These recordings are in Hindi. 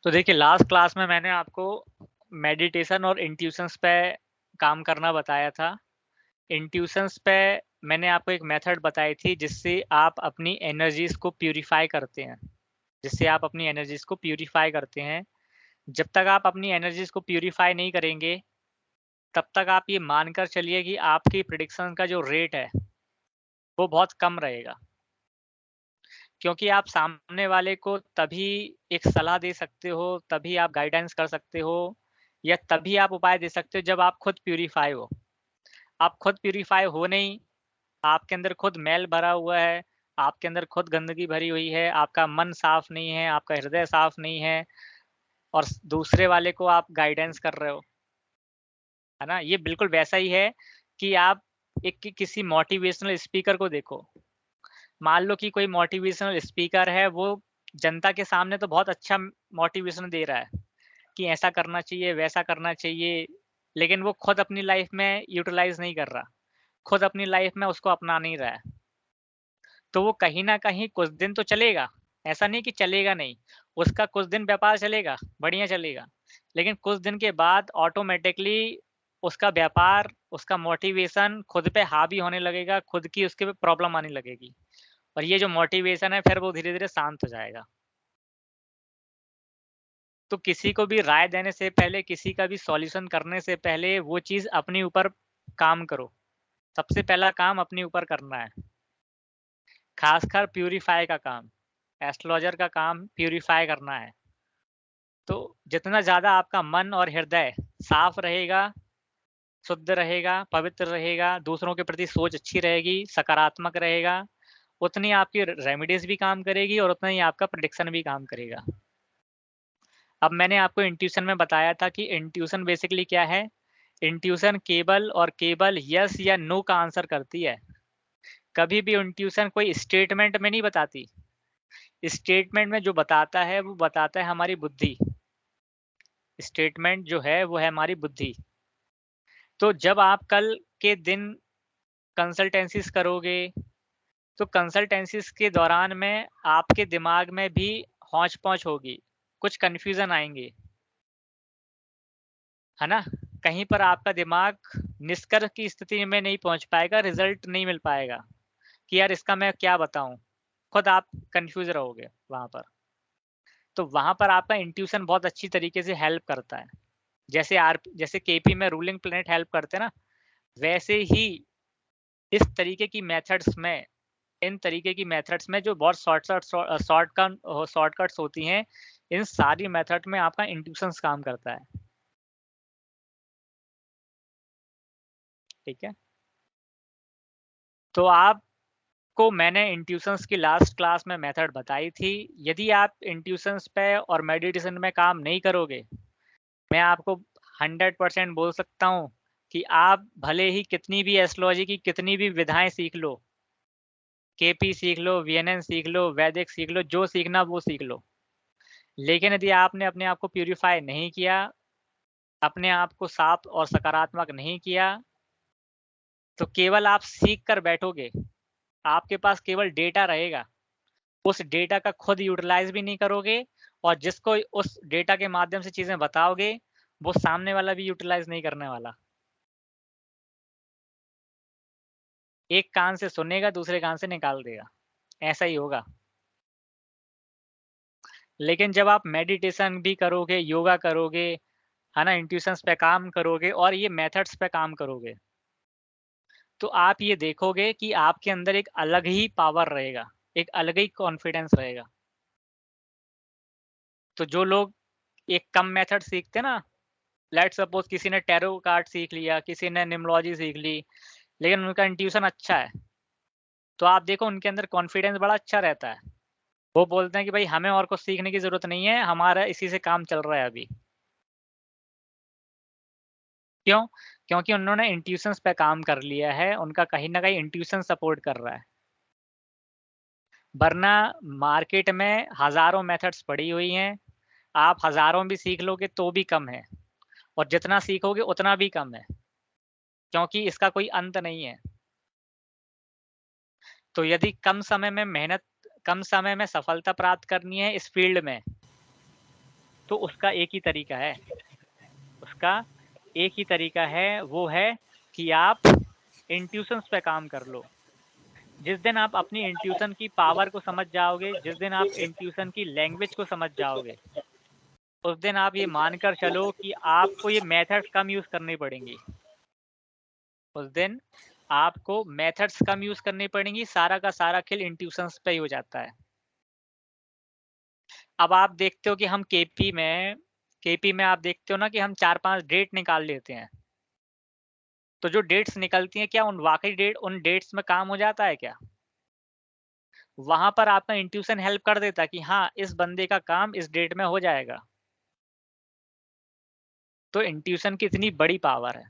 तो देखिए लास्ट क्लास में मैंने आपको मेडिटेशन और इंट्यूशंस पे काम करना बताया था। इंट्यूशंस पे मैंने आपको एक मेथड बताई थी जिससे आप अपनी एनर्जीज़ को प्यूरीफाई करते हैं। जिससे आप अपनी एनर्जीज़ को प्यूरीफाई करते हैं। जब तक आप अपनी एनर्जीज़ को प्यूरीफाई नहीं करेंगे, तब तक आप ये मानकर चलिए कि आपकी प्रेडिक्शन का जो रेट है, वो बहुत कम रहेगा। क्योंकि आप सामने वाले को तभी एक सलाह दे सकते हो, तभी आप गाइडेंस कर सकते हो या तभी आप उपाय दे सकते हो जब आप खुद प्यूरीफाई हो। आप खुद प्यूरीफाई हो नहीं, आपके अंदर खुद मैल भरा हुआ है, आपके अंदर खुद गंदगी भरी हुई है, आपका मन साफ नहीं है, आपका हृदय साफ नहीं है और दूसरे वाले को आप गाइडेंस कर रहे हो, है ना? ये बिल्कुल वैसा ही है कि आप किसी मोटिवेशनल स्पीकर को देखो। मान लो कि कोई मोटिवेशनल स्पीकर है, वो जनता के सामने तो बहुत अच्छा मोटिवेशन दे रहा है कि ऐसा करना चाहिए, वैसा करना चाहिए, लेकिन वो खुद अपनी लाइफ में यूटिलाइज़ नहीं कर रहा, खुद अपनी लाइफ में उसको अपना नहीं रहा है। तो वो कहीं न कहीं कुछ दिन तो चलेगा, ऐसा नहीं कि चलेगा नहीं, उसका कुछ दिन व्यापार चलेगा, बढ़िया चलेगा, लेकिन कुछ दिन के बाद ऑटोमैटिकली उसका व्यापार, उसका मोटिवेशन खुद पे हावी होने लगेगा, खुद की उसके पे प्रॉब्लम आने लगेगी। और ये जो मोटिवेशन है फिर वो धीरे-धीरे शांत हो जाएगा। तो किसी को भी राय देने से पहले, किसी का भी सॉल्यूशन करने से पहले वो चीज़ अपने ऊपर काम करो। सबसे पहला काम अपने ऊपर करना है। ख़ासकर प्यूरीफाई का काम, एस्ट्रोलॉजर का काम प्यूरीफाई करना है। तो जितना ज़्यादा आपका मन और हृदय साफ रहेगा, शुद्ध रहेगा, पवित्र रहेगा, दूसरों के प्रति सोच अच्छी रहेगी, सकारात्मक रहेगा, उतनी आपकी रेमेडीज़ भी काम करेगी और उतना ही आपका प्रेडिक्शन भी काम करेगा। अब मैंने आपको इंट्यूशन में बताया था कि इंट्यूशन बेसिकली क्या है? इंट्यूशन केवल और केवल यस या नो का आंसर करती है। कभी भी इंट्यूशन कोई स्टेटमेंट में नहीं बताती। स्टेटमेंट में जो बताता है, वो बताता है हमारी बुद्धि। स्टेटमेंट जो है, वो है हमारी बुद्धि। तो जब आप कल के दिन कंसल्टेंसीज़ करोगे, तो कंसल्टेंसीज़ के दौरान में आपके दिमाग में भी हौच-पौच होगी, कुछ कन्फ्यूज़न आएँगे। है ना? कहीं पर आपका दिमाग निष्कर्ष की स्थिति में नहीं पहुँच पाएगा, रिज़ल्ट नहीं मिल पाएगा कि यार इसका मैं क्या बताऊँ? खुद आप कन्फ्यूज़ रहोगे वहाँ पर। तो वहाँ पर आपका इंट्यूशन बहुत अच्छी तरीके से हेल्प करता है। जैसे केपी में रूलिंग प्लैनेट हेल्प करते हैं ना, वैसे ही इस तरीके की मेथड्स में इन तरीके की मेथड्स में जो बहुत शॉर्टकट्स होती हैं, इन सारी मेथड में आपका इंट्यूशंस काम करता है। ठीक है? तो आप को मैंने इंट्यूशंस की लास्ट क्लास में मेथड बताई थी। यदि आप इंट्यूशंस पे और मेडिटेशन में काम नहीं करोगे, मैं आपको 100% बोल सकता हूँ कि आप भले ही कितनी भी एस्ट्रोलॉजी की कितनी भी विधाएँ सीख लो, केपी सीख लो, वीएनएन सीख लो, वैदिक सीख लो, जो सीखना वो सीख लो। लेकिन यदि आपने अपने आप को प्यूरीफाई नहीं किया, अपने आप को साफ और सकारात्मक नहीं किया, तो केवल आप सीख कर बैठोगे। आपके पास केवल डेटा रहेगा। उस डेटा का खुद यूटिलाइज़ भी नहीं करोगे और जिसको उस डेटा के माध्यम से चीज़ें बताओगे, वो सामने वाला भी यूटिलाइज़ नहीं करने वाला। एक कान से सुनेगा, दूसरे कान से निकाल देगा, ऐसा ही होगा। लेकिन जब आप मेडिटेशन भी करोगे, योगा करोगे, है ना, इंट्यूशंस पे काम करोगे और ये मेथड्स पे काम करोगे, तो आप ये देखोगे कि आपके अंदर एक अलग ही पावर रहेगा, एक अलग ही कॉन्फिडेंस रहेगा। तो जो लोग एक कम मेथड सीखते हैं ना, लेट्स सपोज़ किसी ने टैरो कार्ड सीख लिया, किसी ने न्यूमरोलॉजी सीख ली, लेकिन उनका इंट्यूशन अच्छा है, तो आप देखो उनके अंदर कॉन्फिडेंस बड़ा अच्छा रहता है। वो बोलते हैं कि भाई हमें और कुछ सीखने की ज़रूरत नहीं है, हमारा इसी से काम चल रहा है अभी। क्यों? क्योंकि उन्होंने इंट्यूशंस पे काम कर लिया है, उनका कहीं न कहीं इंट्यूशन सपोर्ट कर रहा है। वरना मार्केट में हज़ारों मेथड्स पड़ी हुई हैं, आप हज़ारों भी सीख लोगे तो भी कम है और जितना सीखोगे उतना भी कम है, क्योंकि इसका कोई अंत नहीं है। तो यदि कम समय में सफलता प्राप्त करनी है इस फ़ील्ड में, तो उसका एक ही तरीका है, उसका एक ही तरीका है, वो है कि आप इंट्यूशंस पे काम कर लो। जिस दिन आप अपनी इंट्यूशन की पावर को समझ जाओगे, जिस दिन आप इंट्यूशन की लैंग्वेज को समझ जाओगे, उस दिन आप ये मानकर चलो कि आपको ये मेथड्स कम यूज़ करनी पड़ेंगी। उस दिन आपको मेथड्स कम यूज़ करनी पड़ेंगी, सारा का सारा खेल इंट्यूशंस पे ही हो जाता है। अब आप देखते हो कि हम केपी में आप देखते हो ना कि हम 4-5 डेट निकाल लेते हैं। तो जो डेट्स निकलती हैं, क्या उन वाक़ई डेट उन डेट्स में काम हो जाता है क्या? वहाँ पर आपका इंट्यूशन हेल्प कर देता है कि हाँ, इस बंदे का काम इस डेट में हो जाएगा। तो इंट्यूशन की इतनी बड़ी पावर है।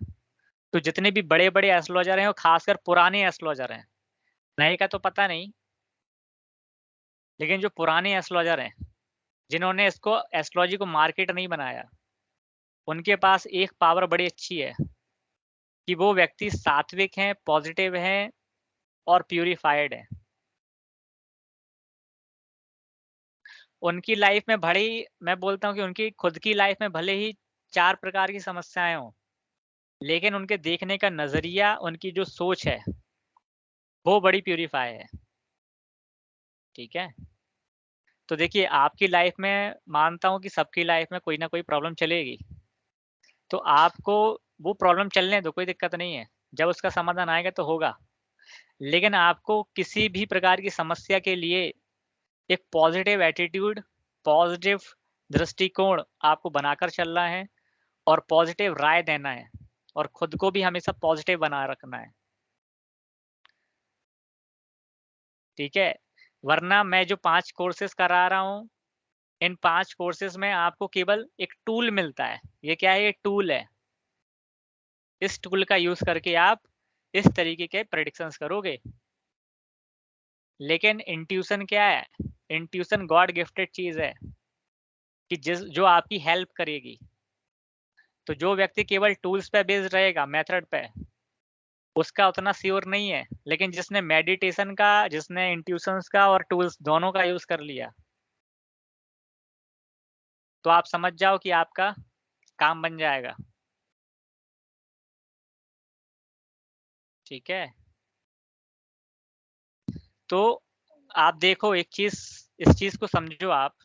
तो जितने भी बड़े-बड़े एस्ट्रोलॉजर हैं, वो खासकर पुराने एस्ट्रोलॉजर हैं। नए का तो पता नहीं, लेकिन जो पुराने एस्ट्रोलॉजर हैं, जिन्होंने इसको एस्ट्रोलॉजी को मार्केट नहीं बनाया, उनके पास एक पावर बड़ी अच्छी है कि वो व्यक्ति सात्विक हैं, पॉज़िटिव हैं और प्यूरिफाइड हैं। उनकी लाइफ़ में भले ही मैं बोलता हूँ कि उनकी खुद की लाइफ़ में भले ही 4 प्रकार की समस्याएँ हों, लेकिन उनके देखने का नज़रिया, उनकी जो सोच है, वो बड़ी प्यूरिफाई है। ठीक है? तो देखिए, आपकी लाइफ़ में मानता हूँ कि सबकी लाइफ़ में कोई ना कोई प्रॉब्लम चलेगी। तो आपको वो प्रॉब्लम चलने दो, कोई दिक्कत नहीं है। जब उसका समाधान आएगा तो होगा। लेकिन आपको किसी भी प्रकार की समस्या के लिए एक पॉज़िटिव एटीट्यूड, पॉज़िटिव दृष्टिकोण आपको बनाकर चलना है और पॉज़िटिव राय देना है और खुद को भी हमेशा पॉज़िटिव बनाए रखना है। ठीक है? वरना मैं जो 5 कोर्सेज़ करा रहा हूँ, इन 5 कोर्सेज़ में आपको केवल एक टूल मिलता है। ये क्या है? ये टूल है। इस टूल का यूज़ करके आप इस तरीके के प्रेडिक्शंस करोगे। लेकिन इंट्यूशन क्या है? इंट्यूशन गॉड गिफ्टेड चीज़ है कि जो आपकी हेल्प करेगी। तो जो व्यक्ति केवल टूल्स पे बेस्ड रहेगा, मेथड पे, उसका उतना श्योर नहीं है। लेकिन जिसने मेडिटेशन का, जिसने इंट्यूशंस का और टूल्स दोनों का यूज़ कर लिया, तो आप समझ जाओ कि आपका काम बन जाएगा। ठीक है? तो आप देखो एक चीज़, इस चीज़ को समझो आप।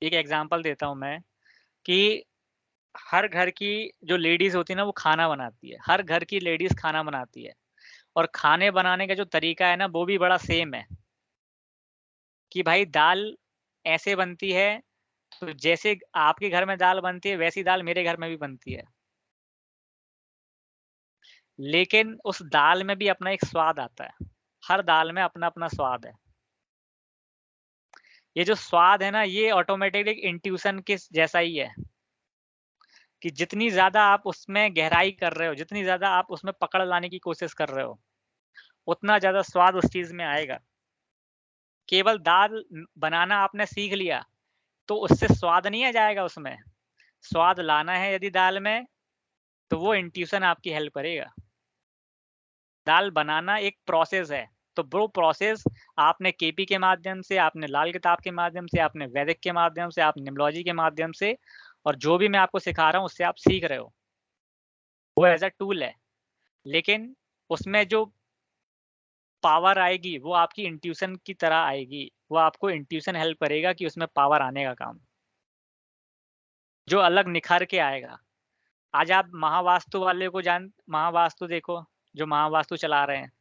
एक एग्ज़ाम्पल देता हूँ मैं कि हर घर की जो लेडीज़ होती है ना, वो खाना बनाती है। हर घर की लेडीज़ खाना बनाती है और खाने बनाने का जो तरीका है ना, वो भी बड़ा सेम है कि भाई दाल ऐसे बनती है, तो जैसे आपके घर में दाल बनती है, वैसी दाल मेरे घर में भी बनती है। लेकिन उस दाल में भी अपना एक स्वाद आता है। हर दाल में अपना-अपना स्वाद है। ये जो स्वाद है ना, ये ऑटोमैटिकली इंट्यूशन के जैसा ही है कि जितनी ज़्यादा आप उसमें गहराई कर रहे हो, जितनी ज़्यादा आप उसमें पकड़ लाने की कोशिश कर रहे हो, उतना ज़्यादा स्वाद उस चीज़ में आएगा। केवल दाल बनाना आपने सीख लिया, तो उससे स्वाद नहीं आ जाएगा उसमें। स्वाद लाना है यदि दाल में, तो वो इंट्यूशन आपकी हेल्प करेगा। दाल बनाना एक प्रोसेस है, तो वो प्रोसेस आपने केपी के माध्यम से, आपने लाल किताब के माध्यम से, आपने वैदिक के माध्यम से, आप न्यूमरोलॉजी के माध्यम से और जो भी मैं आपको सिखा रहा हूँ, उससे आप सीख रहे हो। वो एज़ अ टूल है, लेकिन उसमें जो पावर आएगी, वो आपकी इंट्यूशन की तरह आएगी। वो आपको इंट्यूशन हेल्प करेगा कि उसमें पावर आने का काम, जो अलग निखर के आएगा। आज आप महावास्तु वाले को महावास्तु देखो, जो महावास्तु चला रहे हैं।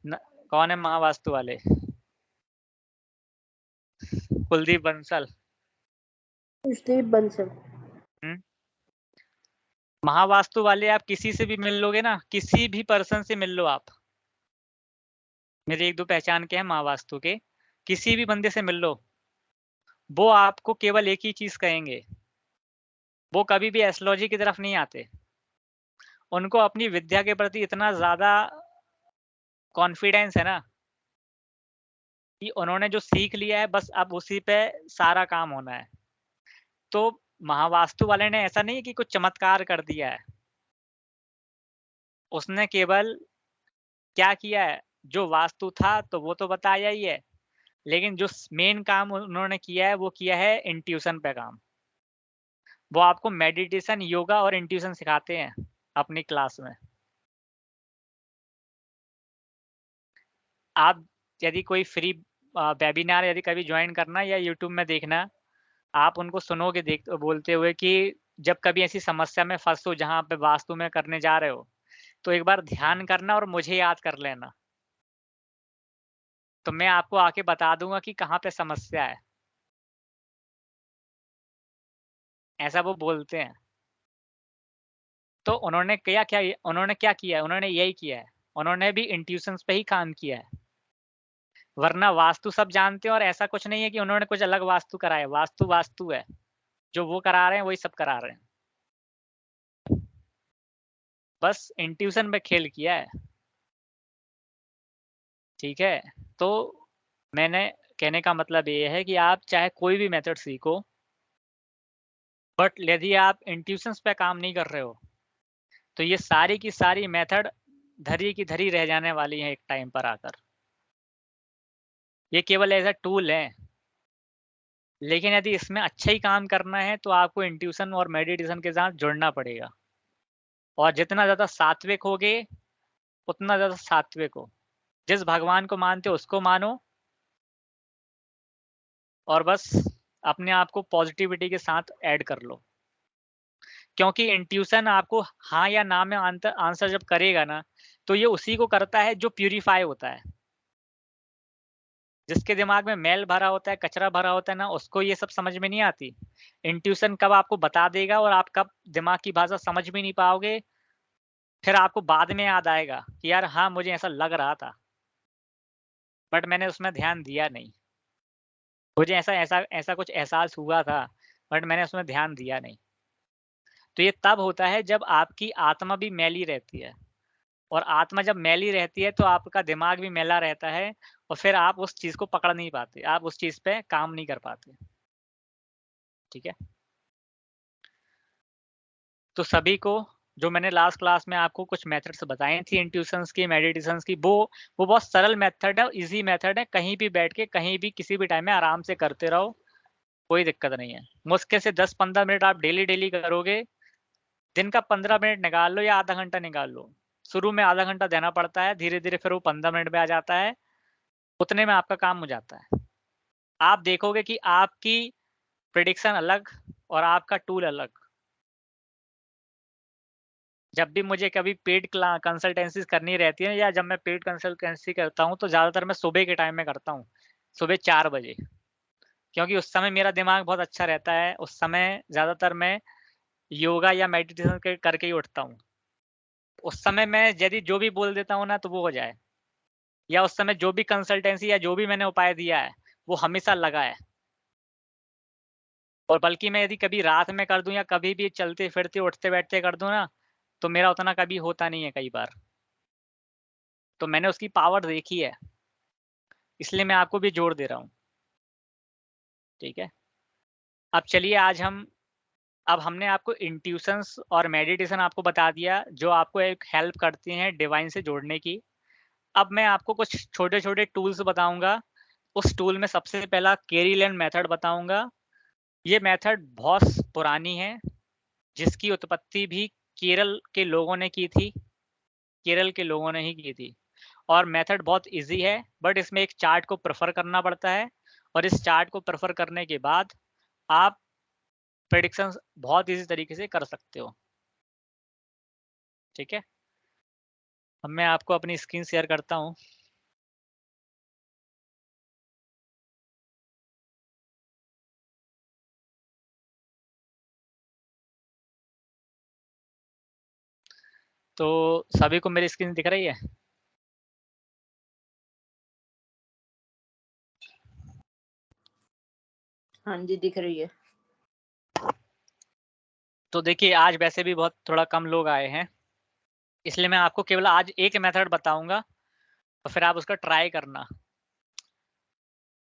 न कौन है महावास्तु वाले? कुलदीप बंसल। स्टीव बंसल। हुँ। महावास्तु वाले आप किसी से भी मिल लोगे ना, किसी भी पर्सन से मिल लो आप। मेरे 1-2 पहचान के हैं महावास्तु के, किसी भी बंदे से मिल लो, वो आपको केवल एक ही चीज़ कहेंगे, वो कभी भी एस्ट्रोलॉजी की तरफ नहीं आते। उनको अपनी विद्या के प्रति इतना ज़्यादा कॉन्फिडेंस है ना, कि उन्होंने जो सीख लिया है बस अब उसी पे सारा काम होना है। तो महावास्तु वाले ने ऐसा नहीं है कि कुछ चमत्कार कर दिया है। उसने केवल क्या किया है, जो वास्तु था तो वो तो बताया ही है, लेकिन जो मेन काम उन्होंने किया है, वो किया है इंट्यूशन पे काम। वो आपको मेडिटेशन, योगा और इंट्यूशन सिखाते हैं अपनी क्लास में। आप यदि कोई फ्री वेबिनार यदि कभी जॉइन करना या यूट्यूब में देखना, आप उनको सुनोगे बोलते हुए कि जब कभी ऐसी समस्या में फँसो जहाँ पे वास्तु में करने जा रहे हो, तो एक बार ध्यान करना और मुझे याद कर लेना। तो मैं आपको आके बता दूँगा कि कहाँ पे समस्या है। ऐसा वो बोलते हैं। तो उन्होंने क्या किया है, उन्होंने यही किया है। उन्होंने भी इंट्यूशंस पे ही काम किया है। वरना वास्तु सब जानते हैं और ऐसा कुछ नहीं है कि उन्होंने कुछ अलग वास्तु कराया है। वास्तु, वास्तु है। जो वो करा रहे हैं, वही सब करा रहे हैं। बस इंट्यूशन पे खेल किया है। ठीक है? तो मैंने कहने का मतलब ये है कि आप चाहे कोई भी मेथड सीखो, बट यदि आप इंट्यूशंस पे काम नहीं कर रहे हो, तो ये सारी की सारी मेथड धरी की धरी रह जाने वाली हैं एक टाइम पर आकर। ये केवल एज़ अ टूल है, लेकिन यदि इसमें अच्छा ही काम करना है, तो आपको इंट्यूशन और मेडिटेशन के साथ जुड़ना पड़ेगा। और जितना ज़्यादा सात्विक होगे, उतना ज़्यादा सात्विक हो। जिस भगवान को मानते हो, उसको मानो और बस अपने आप को पॉज़िटिविटी के साथ ऐड कर लो। क्योंकि इंट्यूशन आपको हाँ या ना में आंसर जब करेगा ना, तो ये उसी को करता है जो प्यूरीफाई होता है। जिसके दिमाग में मैल भरा होता है, कचरा भरा होता है ना, उसको ये सब समझ में नहीं आती। इंट्यूशन कब आपको बता देगा और आप कब दिमाग की भाषा समझ भी नहीं पाओगे, फिर आपको बाद में याद आएगा कि यार हाँ, मुझे ऐसा लग रहा था, बट मैंने उसमें ध्यान दिया नहीं। मुझे ऐसा ऐसा ऐसा कुछ एहसास हुआ था, बट मैंने उसमें ध्यान दिया नहीं। तो ये तब होता है जब आपकी आत्मा भी मैली रहती है। और आत्मा जब मैली रहती है तो आपका दिमाग भी मैला रहता है और फिर आप उस चीज़ को पकड़ नहीं पाते, आप उस चीज़ पे काम नहीं कर पाते, ठीक है? तो सभी को जो मैंने लास्ट क्लास में आपको कुछ मेथड्स बताए थी इंट्यूशंस की, मेडिटेशंस की, वो बहुत सरल मेथड है, ईज़ी मेथड है, कहीं भी बैठ के, कहीं भी, किसी भी टाइम में आराम से करते रहो, कोई दिक्कत नहीं है। मुश्किल से 10-15 मिनट आप डेली करोगे, दिन का 15 मिनट निकाल लो या आधा घंटा निकाल लो। शुरू में आधा घंटा देना पड़ता है, धीरे-धीरे फिर वो 15 मिनट में आ जाता है, उतने में आपका काम हो जाता है। आप देखोगे कि आपकी प्रेडिक्शन अलग और आपका टूल अलग। जब भी मुझे कभी पेड कंसल्टेंसीज़ करनी रहती है या जब मैं पेड कंसल्टेंसी करता हूँ, तो ज़्यादातर मैं सुबह के टाइम में करता हूँ, सुबह 4 बजे। क्योंकि उस समय मेरा दिमाग बहुत अच्छा रहता है, उस समय ज़्यादातर मैं योगा या मेडिटेशन करके ही उठता हूँ। उस समय मैं यदि जो भी बोल देता हूँ ना, तो वो हो जाए या उस समय जो भी कंसल्टेंसी या जो भी मैंने उपाय दिया है, वो हमेशा लगा है। और बल्कि मैं यदि कभी रात में कर दूँ या कभी भी चलते-फिरते, उठते-बैठते कर दूँ ना, तो मेरा उतना कभी होता नहीं है कई बार। तो मैंने उसकी पावर देखी है, इसलिए मैं आपको भी जोड़ दे रहा हूँ, ठीक है? अब चलिए अब हमने आपको इंट्यूशंस और मेडिटेशन आपको बता दिया, जो आपको एक हेल्प करती हैं डिवाइन से जोड़ने की। अब मैं आपको कुछ छोटे-छोटे टूल्स बताऊँगा। उस टूल में सबसे पहला केरी लैंड मेथड बताऊँगा। ये मेथड बहुत पुरानी है, जिसकी उत्पत्ति भी केरल के लोगों ने की थी, केरल के लोगों ने ही की थी। और मेथड बहुत ईज़ी है, बट इसमें एक चार्ट को प्रेफ़र करना पड़ता है और इस चार्ट को प्रेफ़र करने के बाद आप प्रेडिक्शंस बहुत ईज़ी तरीके से कर सकते हो, ठीक है? अब मैं आपको अपनी स्क्रीन शेयर करता हूँ। तो सभी को मेरी स्क्रीन दिख रही है? हाँ जी, दिख रही है। तो देखिए, आज वैसे भी बहुत थोड़ा कम लोग आए हैं, इसलिए मैं आपको केवल आज एक मेथड बताऊँगा और फिर आप उसका ट्राई करना।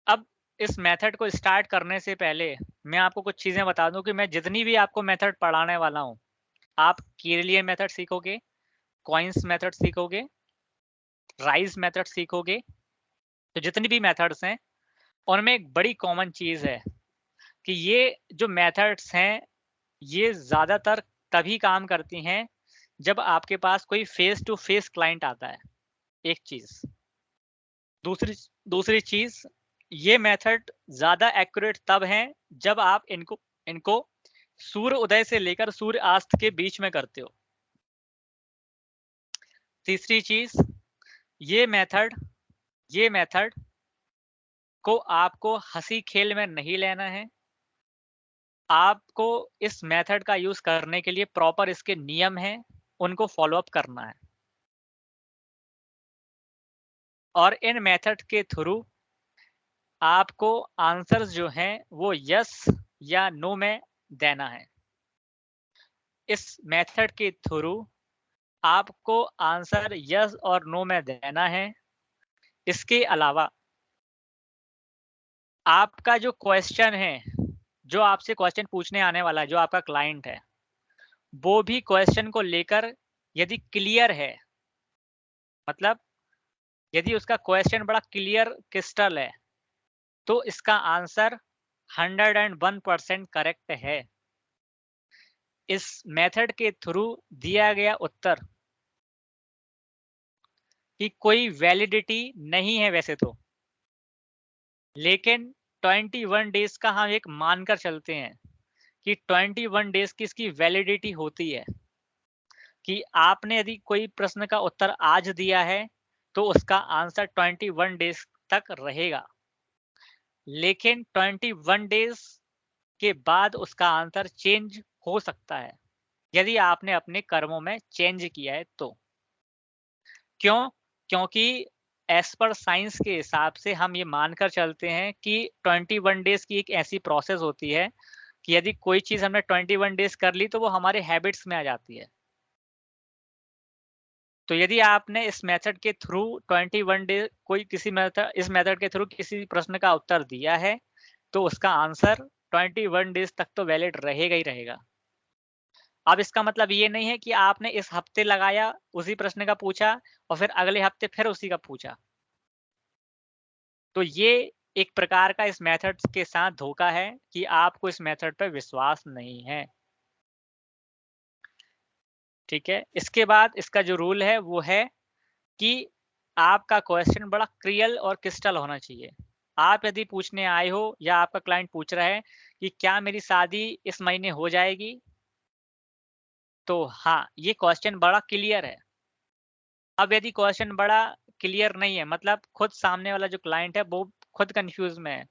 अब इस मेथड को स्टार्ट करने से पहले मैं आपको कुछ चीज़ें बता दूँ कि मैं जितनी भी आपको मेथड पढ़ाने वाला हूँ, आप केरलियन मेथड सीखोगे, कॉइन्स मेथड सीखोगे, राइज़ मेथड सीखोगे, तो जितनी भी मेथड्स हैं, उनमें एक बड़ी कॉमन चीज़ है कि ये जो मेथड्स हैं, ये ज़्यादातर तभी काम करती हैं जब आपके पास कोई फेस टू फेस क्लाइंट आता है, एक चीज़। दूसरी दूसरी चीज़, ये मेथड ज़्यादा एक्यूरेट तब हैं जब आप इनको इनको सूर्य उदय से लेकर सूर्य अस्त के बीच में करते हो। तीसरी चीज़, ये मेथड ये मेथड को आपको हँसी खेल में नहीं लेना है। आपको इस मेथड का यूज़ करने के लिए प्रॉपर इसके नियम हैं, उनको फ़ॉलो अप करना है। और इन मेथड के थ्रू आपको आंसर्स जो हैं वो यस या नो में देना है। इस मेथड के थ्रू आपको आंसर यस और नो में देना है। इसके अलावा आपका जो क्वेश्चन है, जो आपसे क्वेश्चन पूछने आने वाला है, जो आपका क्लाइंट है, वो भी क्वेश्चन को लेकर यदि क्लियर है, मतलब यदि उसका क्वेश्चन बड़ा क्लियर क्रिस्टल है, तो इसका आंसर 101% करेक्ट है। इस मेथड के थ्रू दिया गया उत्तर की कोई वैलिडिटी नहीं है वैसे तो, लेकिन 21 डेज का हम एक मानकर चलते हैं कि 21 डेज की इसकी वैलिडिटी होती है कि आपने यदि कोई प्रश्न का उत्तर आज दिया है, तो उसका आंसर 21 डेज तक रहेगा। लेकिन 21 डेज के बाद उसका आंसर चेंज हो सकता है, यदि आपने अपने कर्मों में चेंज किया है तो। क्यों? क्योंकि एज़ पर साइंस के हिसाब से हम ये मानकर चलते हैं कि 21 डेज़ की एक ऐसी प्रोसेस होती है कि यदि कोई चीज़ हमने 21 डेज़ कर ली, तो वो हमारे हैबिट्स में आ जाती है। तो यदि आपने इस मेथड के थ्रू 21 डे कोई किसी मेथड इस मेथड के थ्रू किसी प्रश्न का उत्तर दिया है, तो उसका आंसर 21 डेज़ तक तो वैलिड रहेगा ही रहेगा। अब इसका मतलब ये नहीं है कि आपने इस हफ्ते लगाया, उसी प्रश्न का पूछा और फिर अगले हफ्ते फिर उसी का पूछा। तो ये एक प्रकार का इस मेथड के साथ धोखा है कि आपको इस मेथड पे विश्वास नहीं है। ठीक है? इसके बाद इसका जो रूल है वो है कि आपका क्वेश्चन बड़ा क्लियर और क्रिस्टल होना चाहिए। आप यदि पूछने आए हो या आपका क्लाइंट पूछ रहा है कि क्या मेरी शादी इस महीने हो जाएगी? तो हाँ, ये क्वेश्चन बड़ा क्लियर है। अब यदि क्वेश्चन बड़ा क्लियर नहीं है, मतलब खुद सामने वाला जो क्लाइंट है वो खुद कन्फ्यूज़ में है।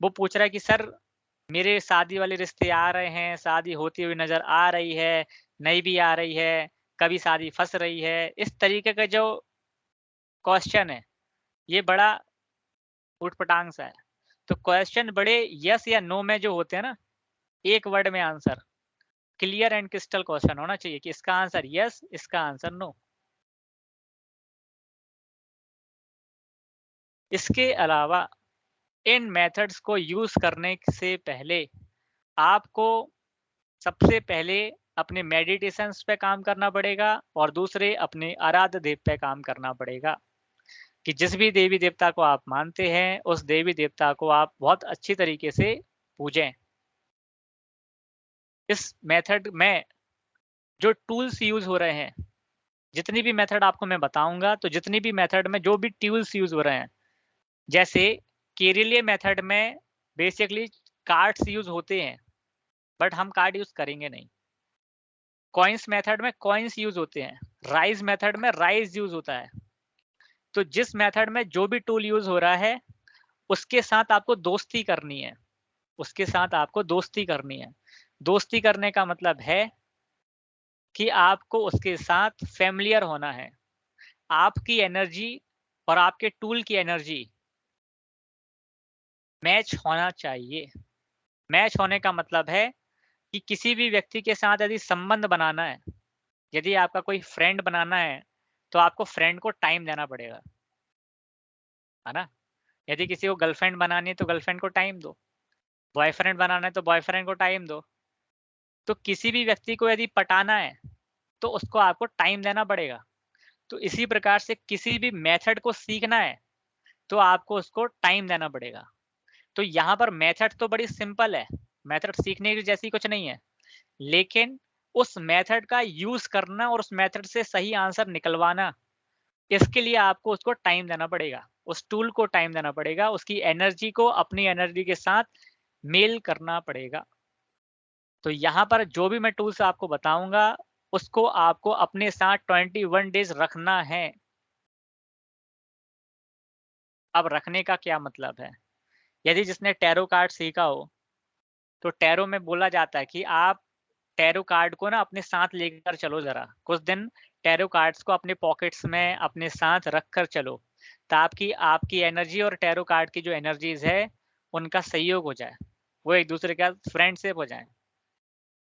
वो पूछ रहा है कि सर मेरे शादी वाले रिश्ते आ रहे हैं, शादी होती हुई नज़र आ रही है, नहीं भी आ रही है, कभी शादी फँस रही है। इस तरीके का जो क्वेश्चन है, ये बड़ा ऊट-पटांग सा है। तो क्वेश्चन बड़े यस या नो में जो होते हैं ना, एक वर्ड में answer, clear and crystal question होना चाहिए कि इसका आंसर यस, इसका आंसर नो। इसके अलावा इन मेथड्स को यूज़ करने से पहले आपको सबसे पहले अपने मेडिटेशंस पे काम करना पड़ेगा और दूसरे अपने आराध्य देव पे काम करना पड़ेगा कि जिस भी देवी देवता को आप मानते हैं, उस देवी देवता को आप बहुत अच्छी तरीके से पूजें। इस मेथड में जो टूल्स यूज़ हो रहे हैं, जितनी भी मेथड आपको मैं बताऊँगा, तो जितनी भी मेथड में जो भी टूल्स यूज़ हो रहे हैं, जैसे केरलीय मेथड में बेसिकली कार्ड्स यूज़ होते हैं, बट हम कार्ड यूज़ करेंगे नहीं। कॉइन्स मेथड में कॉइन्स यूज़ होते हैं, राइज़ मेथड में राइज़ यूज़ होता है। तो जिस मेथड में जो भी टूल यूज़ हो रहा है, उसके साथ आपको दोस्ती करनी है, उसके साथ आपको दोस्ती करनी है। दोस्ती करने का मतलब है कि आपको उसके साथ फ़ैमिलियर होना है। आपकी एनर्जी और आपके टूल की एनर्जी मैच होना चाहिए। मैच होने का मतलब है कि किसी भी व्यक्ति के साथ यदि संबंध बनाना है, यदि आपका कोई फ्रेंड बनाना है, तो आपको फ्रेंड को टाइम देना पड़ेगा, है ना? यदि किसी को गर्लफ्रेंड बनानी है, तो गर्लफ्रेंड को टाइम दो। बॉयफ्रेंड बनाना है, तो बॉयफ्रेंड को टाइम दो। तो किसी भी व्यक्ति को यदि पटाना है, तो उसको आपको टाइम देना पड़ेगा। तो इसी प्रकार से किसी भी मेथड को सीखना है, तो आपको उसको टाइम देना पड़ेगा। तो यहाँ पर मेथड तो बड़ी सिंपल है, मेथड सीखने की जैसी कुछ नहीं है। लेकिन उस मेथड का यूज़ करना और उस मेथड से सही आंसर निकलवाना, इसके लिए आपको उसको टाइम देना पड़ेगा। उस टूल को टाइम देना पड़ेगा, उसकी एनर्जी को अपनी एनर्जी के साथ मेल करना पड़ेगा। तो यहाँ पर जो भी मैं टूल्स आपको बताऊँगा, उसको आपको अपने साथ 21 डेज़ रखना है। अब रखने का क्या मतलब है? यदि जिसने टैरो कार्ड सीखा हो, तो टैरो में बोला जाता है कि आप टैरो कार्ड को ना अपने साथ लेकर चलो ज़रा। कुछ दिन टैरो कार्ड्स को अपने पॉकेट्स में अपने साथ रख कर चलो, ताकि आपकी एनर्जी और टैरो कार्ड की जो एनर्जीज़ है, उनका सहयोग हो जाए। वो एक-दूसरे के साथ फ्रेंडशिप हो जाएँ।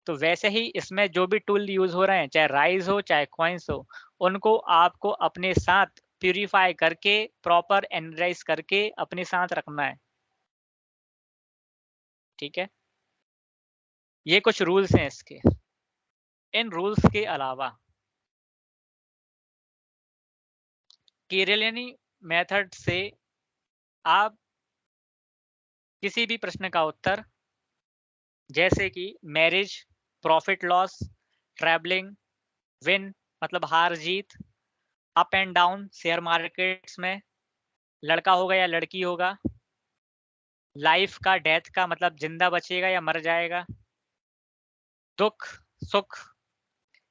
तो वैसे ही इसमें जो भी टूल यूज़ हो रहे हैं, चाहे राइज़ हो, चाहे कॉइन्स हो, उनको आपको अपने साथ प्यूरीफाई करके, प्रॉपर एनर्जाइज़ करके अपने साथ रखना है। ठीक है? ये कुछ रूल्स हैं इसके। इन रूल्स के अलावा केरलियनी मेथड से आप किसी भी प्रश्न का उत्तर, जैसे कि marriage, profit loss, travelling, win मतलब हार-जीत, up and down share markets में, लड़का होगा या लड़की होगा, लाइफ का, डेथ का मतलब ज़िंदा बचेगा या मर जाएगा, दुःख, सुख,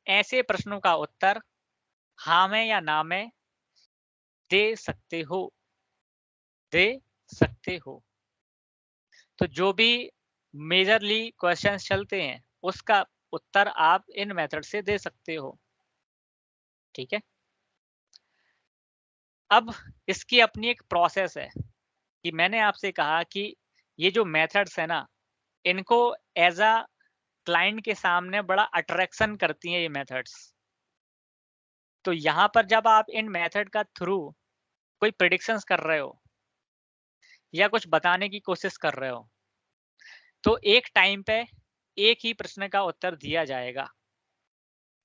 ऐसे प्रश्नों का उत्तर हाँ में या ना में दे सकते हो, दे सकते हो। तो जो भी मेजरली क्वेश्चंस चलते हैं, उसका उत्तर आप इन मेथड से दे सकते हो। ठीक है? अब इसकी अपनी एक प्रोसेस है कि मैंने आपसे कहा कि ये जो मेथड्स है ना, इनको एज़ अ क्लाइंट के सामने बड़ा अट्रैक्शन करती हैं ये मेथड्स। तो यहाँ पर जब आप इन मेथड का थ्रू कोई प्रेडिक्शंस कर रहे हो या कुछ बताने की कोशिश कर रहे हो, तो एक टाइम पे एक ही प्रश्न का उत्तर दिया जाएगा।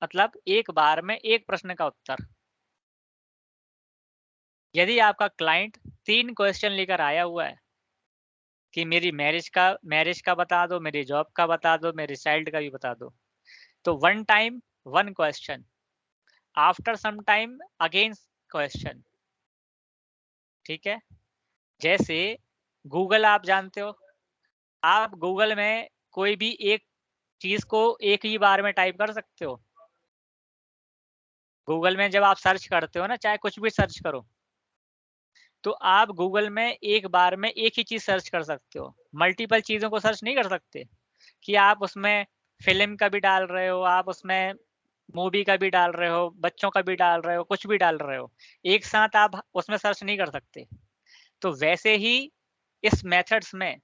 मतलब एक बार में एक प्रश्न का उत्तर। यदि आपका क्लाइंट 3 क्वेश्चन लेकर आया हुआ है कि मेरी मैरिज का बता दो, मेरी जॉब का बता दो, मेरे चाइल्ड का भी बता दो। तो one time, one question, after some time again question, ठीक है? जैसे गूगल आप जानते हो, आप गूगल में कोई भी एक चीज़ को एक ही बार में टाइप कर सकते हो। गूगल में जब आप सर्च करते हो ना, चाहे कुछ भी सर्च करो, तो आप गूगल में एक बार में एक ही चीज़ सर्च कर सकते हो। मल्टीपल चीज़ों को सर्च नहीं कर सकते कि आप उसमें फ़िल्म का भी डाल रहे हो, आप उसमें मूवी का भी डाल रहे हो, बच्चों का भी डाल रहे हो, कुछ भी डाल रहे हो। एक साथ आप उसमें सर्च नहीं कर सकते। तो वैसे ही इस मेथड्स में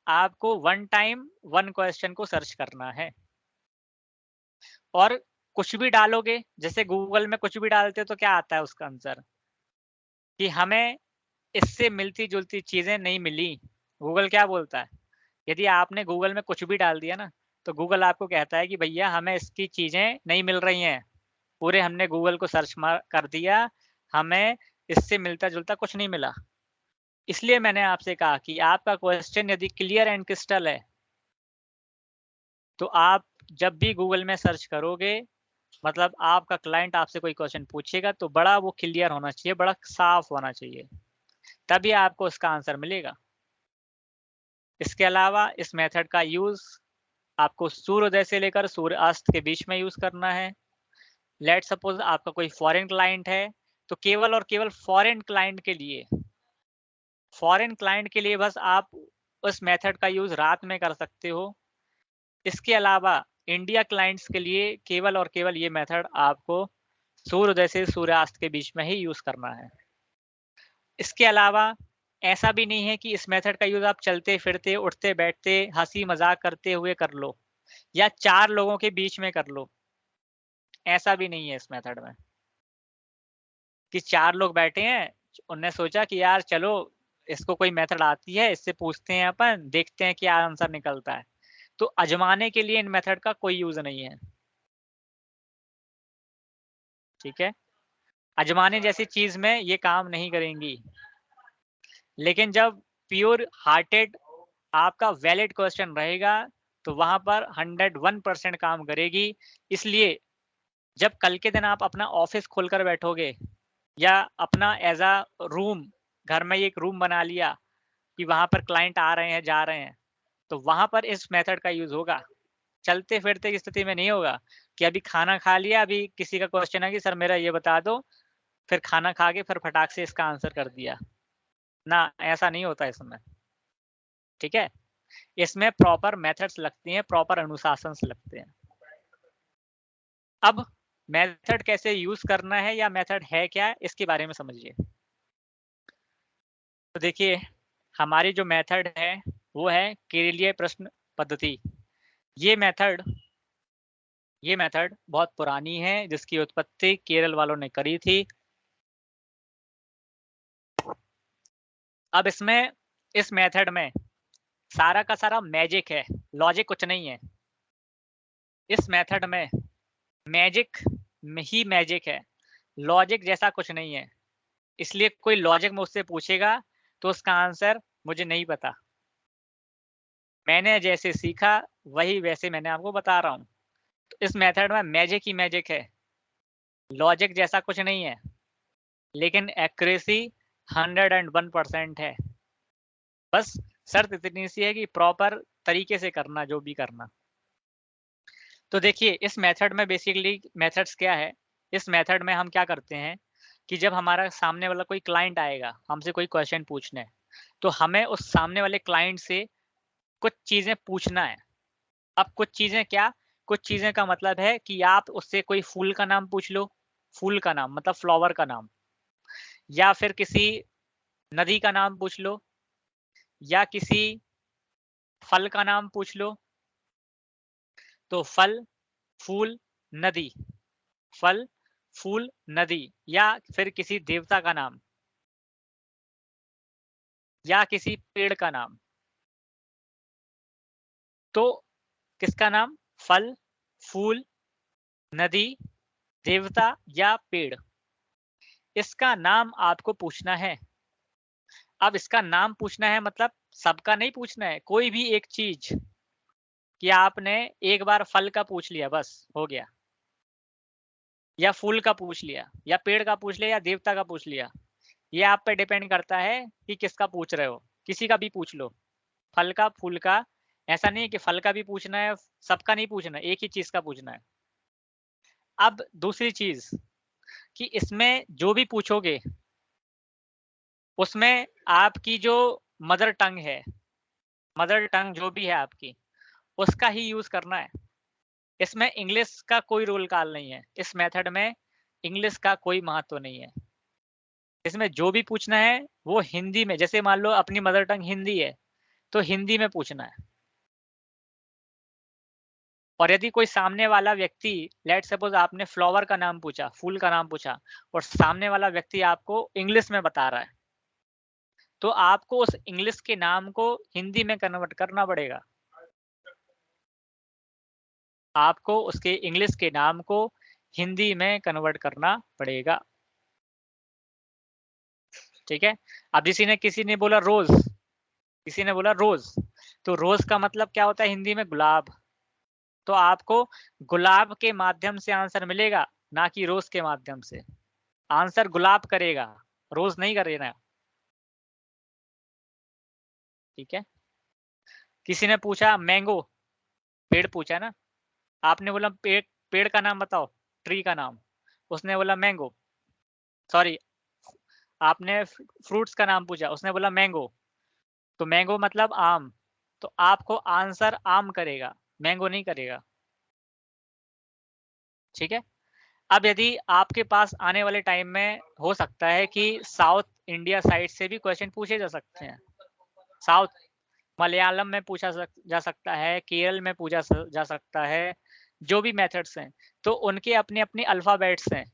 आपको वन टाइम, वन क्वेश्चन को सर्च करना है और कुछ भी डालोगे, जैसे गूगल में कुछ भी डालते हो तो क्या आता है उसका आंसर कि हमें इससे मिलती-जुलती चीज़ें नहीं मिली। गूगल क्या बोलता है? यदि आपने गूगल में कुछ भी डाल दिया ना, तो गूगल आपको कहता है कि भैया हमें इसकी चीज़ें नहीं मिल रही हैं। पूरे हमने गूगल को सर्च मार कर दिया, हमें इससे मिलता-जुलता कुछ नहीं मिला। इसलिए मैंने आपसे कहा कि आपका क्वेश्चन यदि क्लियर एंड क्रिस्टल है, तो आप जब भी गूगल में सर्च करोगे, मतलब आपका क्लाइंट आपसे कोई क्वेश्चन पूछेगा तो बड़ा वो क्लियर होना चाहिए, बड़ा साफ होना चाहिए, तभी आपको उसका आंसर मिलेगा। इसके अलावा इस मेथड का यूज़ आपको सूर्योदय से लेकर सूर्यास्त के बीच में यूज़ करना है। लेट्स सपोज़ आपका कोई फॉरेन क्लाइंट है, तो केवल और केवल फॉरेन क्लाइंट के लिए बस आप उस मेथड का यूज़ रात में कर सकते हो। इसके अलावा इंडिया क्लाइंट्स के लिए केवल और केवल ये मेथड आपको सूर्योदय से सूर्यास्त के बीच में ही यूज़ करना है। इसके अलावा ऐसा भी नहीं है कि इस मेथड का यूज़ आप चलते-फिरते, उठते-बैठते, हँसी-मज़ाक करते हुए कर लो या 4 लोगों के बीच में कर लो, ऐसा भी नहीं है इस मेथड में कि 4 लोग बैठे हैं, उनने सोचा कि यार चलो इसको कोई मेथड आती है, इससे पूछते हैं अपन, देखते हैं क्या आंसर निकलता है। तो आज़माने के लिए इन मेथड का कोई यूज़ नहीं है, ठीक है? आज़माने जैसी चीज़ में ये काम नहीं करेंगी। लेकिन जब प्योर हार्टेड आपका वैलिड क्वेश्चन रहेगा, तो वहाँ पर 101% काम करेगी। इसलिए जब कल के दिन आप अपना ऑफ़िस खोलकर बैठोगे या अपना एज़ अ रूम, घर में एक रूम बना लिया कि वहाँ पर क्लाइंट आ रहे हैं, जा रहे हैं, तो वहाँ पर इस मेथड का यूज़ होगा। चलते-फिरते की स्थिति में नहीं होगा कि अभी खाना खा लिया, अभी किसी का क्वेश्चन है कि सर मेरा ये बता दो, फिर खाना खा के फिर फटाक से इसका आंसर कर दिया। ना, ऐसा नहीं होता इसमें, ठीक है? इसमें प्रॉपर मेथड्स लगती हैं, प्रॉपर अनुशासन से लगते हैं। अब मेथड कैसे यूज़ करना है या मेथड है क्या, इसके बारे में समझिए। तो देखिए, हमारी जो मेथड है, वो है केरलीय प्रश्न पद्धति। ये मेथड ये मेथड बहुत पुरानी है, जिसकी उत्पत्ति केरल वालों ने करी थी। अब इसमें इस मेथड में सारा का सारा मैजिक है, लॉजिक कुछ नहीं है। इस मेथड में मैजिक में ही मैजिक है, लॉजिक जैसा कुछ नहीं है। इसलिए कोई लॉजिक मुझसे पूछेगा, तो उसका आंसर मुझे नहीं पता। मैंने जैसे सीखा, वही वैसे मैंने आपको बता रहा हूँ। तो इस मेथड में मैजिक ही मैजिक है, लॉजिक जैसा कुछ नहीं है, लेकिन एक्यूरेसी 101% है। बस शर्त इतनी सी है कि प्रॉपर तरीके से करना, जो भी करना। तो देखिए, इस मेथड में बेसिकली मेथड्स क्या है, इस मेथड में हम क्या करते हैं कि जब हमारा सामने वाला कोई क्लाइंट आएगा, हमसे कोई क्वेश्चन पूछने, तो हमें उस सामने वाले क्लाइंट से कुछ चीज़ें पूछना है। अब कुछ चीज़ें क्या? कुछ चीज़ें का मतलब है कि आप उससे कोई फूल का नाम पूछ लो, फूल का नाम मतलब फ्लावर का नाम, या फिर किसी नदी का नाम पूछ लो, या किसी फल का नाम पूछ लो। तो फल, फूल, नदी, फल, फूल, नदी, या फिर किसी देवता का नाम, या किसी पेड़ का नाम। तो किसका नाम? फल, फूल, नदी, देवता या पेड़, इसका नाम आपको पूछना है। अब इसका नाम पूछना है मतलब सबका नहीं पूछना है, कोई भी एक चीज़ कि आपने एक बार फल का पूछ लिया बस, हो गया। या फूल का पूछ लिया, या पेड़ का पूछ लिया, या देवता का पूछ लिया। ये आप पे डिपेंड करता है कि किसका पूछ रहे हो, किसी का भी पूछ लो। फल का, फूल का, ऐसा नहीं है कि फल का भी पूछना है, सबका नहीं पूछना है, एक ही चीज़ का पूछना है। अब दूसरी चीज़ कि इसमें जो भी पूछोगे, उसमें आपकी जो मदर टंग है, मदर टंग जो भी है आपकी, उसका ही यूज़ करना है। इसमें इंग्लिश का कोई रोल काल नहीं है। इस मेथड में इंग्लिश का कोई महत्व नहीं है। इसमें जो भी पूछना है, वो हिंदी में, जैसे मान लो अपनी मदर टंग हिंदी है, तो हिंदी में पूछना है। और यदि कोई सामने वाला व्यक्ति, लेट्स सपोज़ आपने फ्लावर का नाम पूछा, फूल का नाम पूछा, और सामने वाला व्यक्ति आपको इंग्लिश में बता रहा है, तो आपको उस इंग्लिश के नाम को हिंदी में कन्वर्ट करना पड़ेगा। आपको उसके इंग्लिश के नाम को हिंदी में कन्वर्ट करना पड़ेगा। ठीक है? अब किसी ने बोला रोज़, किसी ने बोला रोज़, तो रोज़ का मतलब क्या होता है हिंदी में? गुलाब। तो आपको गुलाब के माध्यम से आंसर मिलेगा, ना कि रोज़ के माध्यम से। आंसर गुलाब करेगा, रोज़ नहीं करेगा। ठीक है? किसी ने पूछा मैंगो, पेड़ पूछा ना, आपने बोला पेड़, पेड़ का नाम बताओ, ट्री का नाम। उसने बोला मैंगो, सॉरी, आपने फ्रूट्स का नाम पूछा, उसने बोला मैंगो, तो मैंगो मतलब आम, तो आपको आंसर आम करेगा, मैंगो नहीं करेगा। ठीक है? अब यदि आपके पास आने वाले टाइम में हो सकता है कि साउथ इंडिया साइड से भी क्वेश्चन पूछे जा सकते हैं। साउथ, मलयालम में पूछा जा सकता है, केरल में पूछा जा सकता है, जो भी मेथड्स हैं, तो उनके अपने-अपने अल्फ़ाबेट्स हैं,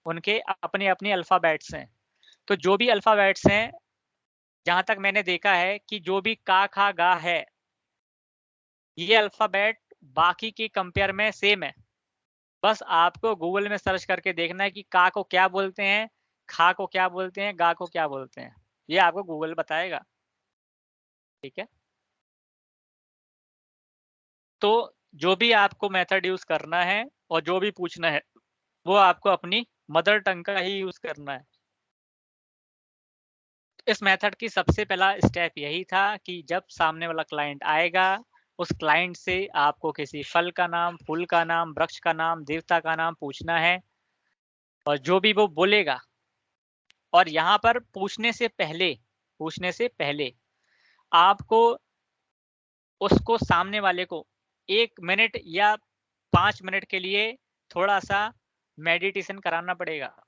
उनके अपने-अपने अल्फ़ाबेट्स हैं। तो जो भी अल्फ़ाबेट्स हैं, जहाँ तक मैंने देखा है कि जो भी का, खा, गा है, ये अल्फ़ाबेट बाकी के कंपेयर में सेम है। बस आपको गूगल में सर्च करके देखना है कि का को क्या बोलते हैं, खा को क्या बोलते हैं, गा को क्या बोलते हैं। ये आपको गूगल बताएगा। ठीक है? तो जो भी आपको मेथड यूज़ करना है और जो भी पूछना है, वो आपको अपनी मदर टंग का ही यूज़ करना है। इस मेथड की सबसे पहला स्टेप यही था कि जब सामने वाला क्लाइंट आएगा, उस क्लाइंट से आपको किसी फल का नाम, फूल का नाम, वृक्ष का नाम, देवता का नाम पूछना है और जो भी वो बोलेगा, और यहाँ पर पूछने से पहले आपको उसको, सामने वाले को 1 मिनट या 5 मिनट के लिए थोड़ा-सा मेडिटेशन कराना पड़ेगा।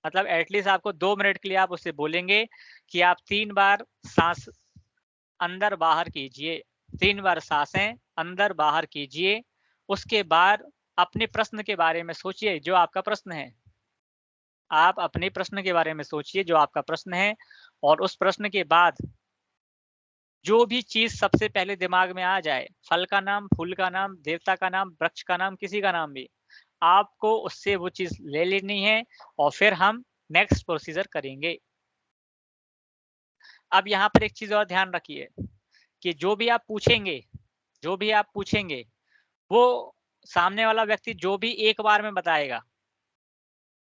मतलब एट लीस्ट आपको 2 मिनट के लिए आप उससे बोलेंगे कि आप 3 बार साँस अंदर बाहर कीजिए, 3 बार साँसें अंदर बाहर कीजिए। उसके बाद अपने प्रश्न के बारे में सोचिए जो आपका प्रश्न है। आप अपने प्रश्न के बारे में सोचिए जो आपका प्रश्न है, और उस प्रश्न के बाद जो भी चीज़ सबसे पहले दिमाग में आ जाए, फल का नाम, फूल का नाम, देवता का नाम, वृक्ष का नाम, किसी का नाम भी, आपको उससे वो चीज़ ले लेनी है और फिर हम नेक्स्ट प्रोसीजर करेंगे। अब यहाँ पर एक चीज़ और ध्यान रखिए कि जो भी आप पूछेंगे, वो सामने वाला व्यक्ति जो भी एक बार में बताएगा।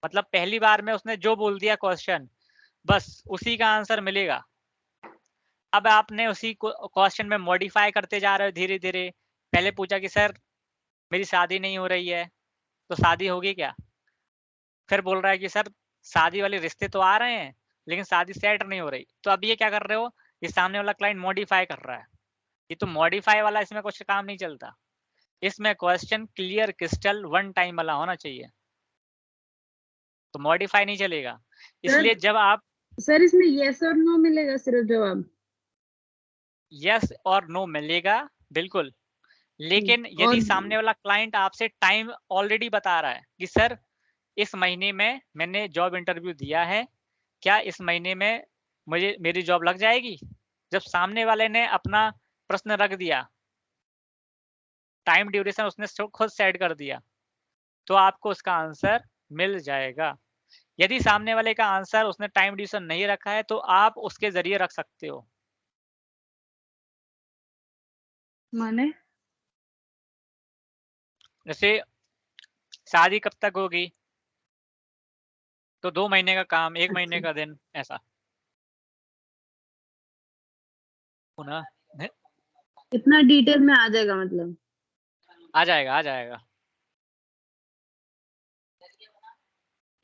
मतलब पहली बार में उसने जो बोल दिया क्वेश्चन, बस उसी का आंसर मिलेगा। अब आपने उसी को क्वेश्चन में मॉडिफाई करते जा रहे हो धीरे-धीरे। पहले पूछा कि सर मेरी शादी नहीं हो रही है, तो शादी होगी क्या? फिर बोल रहा है कि सर शादी वाले रिश्ते तो आ रहे हैं, लेकिन शादी सेट नहीं हो रही। तो अब ये क्या कर रहे हो? ये सामने वाला क्लाइंट मॉडिफाई कर रहा है। ये तो मॉडिफाई वाला, इसमें कुछ काम नहीं चलता। इसमें question clear crystal one time वाला होना चाहिए। तो मॉडिफाई नहीं चलेगा। सर इसलिए जब आप सर इसमें यस और नो मिलेगा सिर्फ जवाब? यस और नो मिलेगा, बिल्कुल। लेकिन और यदि सामने वाला क्लाइंट आपसे टाइम ऑलरेडी बता रहा है कि सर इस महीने में मैंने जॉब इंटरव्यू दिया है, क्या इस महीने में मुझे मेरी जॉब लग जाएगी? जब सामने वाले ने अपना प्रश्न रख दिया, टाइम ड्यूरेशन उसने खुद सेट कर दिया, तो आपको उसका आंसर मिल जाएगा। यदि सामने वाले का आंसर उसने टाइम ड्यूरेशन नहीं रखा है, तो आप उसके ज़रिए रख सकते हो। माने? जैसे शादी कब तक होगी? तो 2 महीने का काम, 1 अच्छा। महीने का दिन, ऐसा। पुनः ह इतना डिटेल में आ जाएगा मतलब? आ जाएगा, आ जाएगा।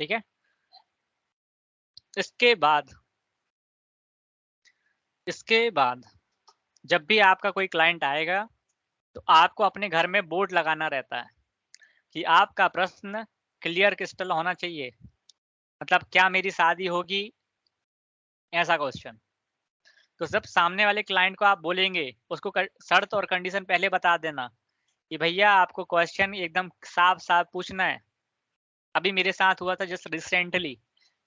ठीक है? इसके बाद इसके बाद जब भी आपका कोई क्लाइंट आएगा, तो आपको अपने घर में बोर्ड लगाना रहता है कि आपका प्रश्न क्लियर क्रिस्टल होना चाहिए। मतलब क्या मेरी शादी होगी? ऐसा क्वेश्चन। तो जब सामने वाले क्लाइंट को आप बोलेंगे, उसको शर्त और कंडीशन पहले बता देना कि भैया आपको क्वेश्चन एकदम साफ-साफ पूछना है। अभी मेरे साथ हुआ था जस्ट रिसेंटली,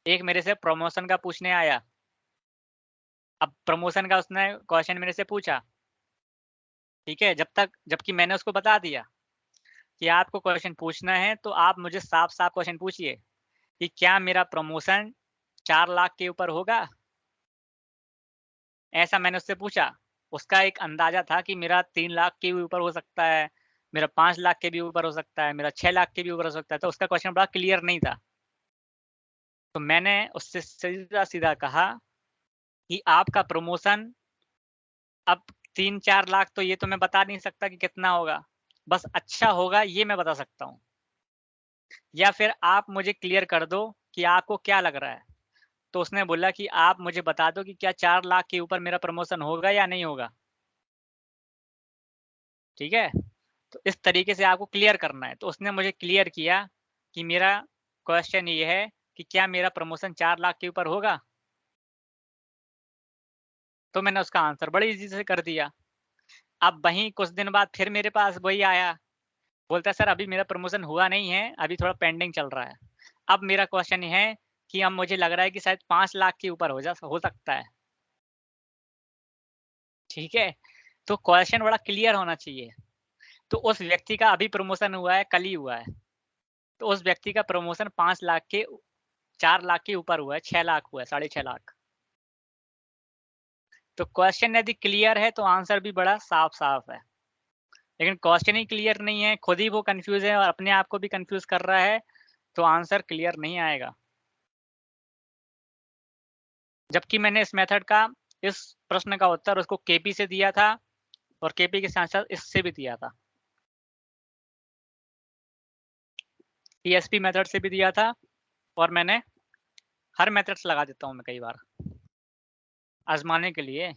एक मेरे से प्रमोशन का पूछने आया। अब प्रमोशन का उसने क्वेश्चन मेरे से पूछा, ठीक है? जबकि मैंने उसको बता दिया कि आपको क्वेश्चन पूछना है तो आप मुझे साफ-साफ क्वेश्चन पूछिए कि क्या मेरा प्रमोशन 4 लाख के ऊपर होगा? ऐसा मैंने उससे पूछा। उसका एक अंदाज़ा था कि मेरा 3 लाख के भी ऊपर हो सकता है, मेरा 5 लाख के भी ऊपर हो सकता है, मेरा 6 लाख के भी ऊपर हो सकता है, तो उसका क्वेश्चन बड़ा क्लियर नहीं था। तो मैंने उससे सीधा-सीधा कहा कि आपका प्रमोशन अब 3-4 लाख तो ये तो मैं बता नहीं सकता कि कितना होगा, बस अच्छा होगा ये मैं बता सकता हूँ। या फिर आप मुझे क्लियर कर दो कि आपको क्या लग रहा है? तो उसने बोला कि आप मुझे बता दो कि क्या 4 लाख के ऊपर मेरा प्रमोशन होगा या नहीं होगा? ठीक है? तो इस तरीके से आपको क्लियर करना है। तो उसने मुझे क्लियर किया कि मेरा क्वेश्चन ये है कि क्या मेरा प्रमोशन 4 लाख के ऊपर होगा? तो मैंने उसका आंसर बड़े ईज़ी से कर दिया। अब वहीं कुछ दिन बाद फिर मेरे पास वही आया, बोलता है सर अभी मेरा प्रमोशन हुआ नहीं है, अभी थोड़ा पेंडिंग चल रहा है। अब मेरा क्वेश्चन ये है कि अब मुझे लग रहा है कि शायद 5 लाख के ऊपर हो सकता है। ठीक है? तो क्वेश्चन बड़ा क्लियर होना चाहिए। तो उस व्यक्ति का अभी प्रमोशन हुआ है, कल ही हुआ है। तो उस व्यक्ति का प्रमोशन 5 लाख के 4 लाख के ऊपर हुआ है, 6 लाख हुआ है, साढ़े 6 लाख। तो क्वेश्चन यदि क्लियर है तो आंसर भी बड़ा साफ-साफ है। लेकिन क्वेश्चन ही क्लियर नहीं है, खुद ही वो कंफ्यूज है और अपने आप को भी कंफ्यूज कर रहा है, तो आंसर क्लियर नहीं आएगा। जबकि मैंने इस मेथड का, इस प्रश्न का उत्तर उसको केपी से दिया था और केपी के साथ साथ इससे भी दिया था, टीएसपी मेथड से भी दिया था, और मैंने हर मेथड्स लगा देता हूँ मैं कई बार आजमाने के लिए।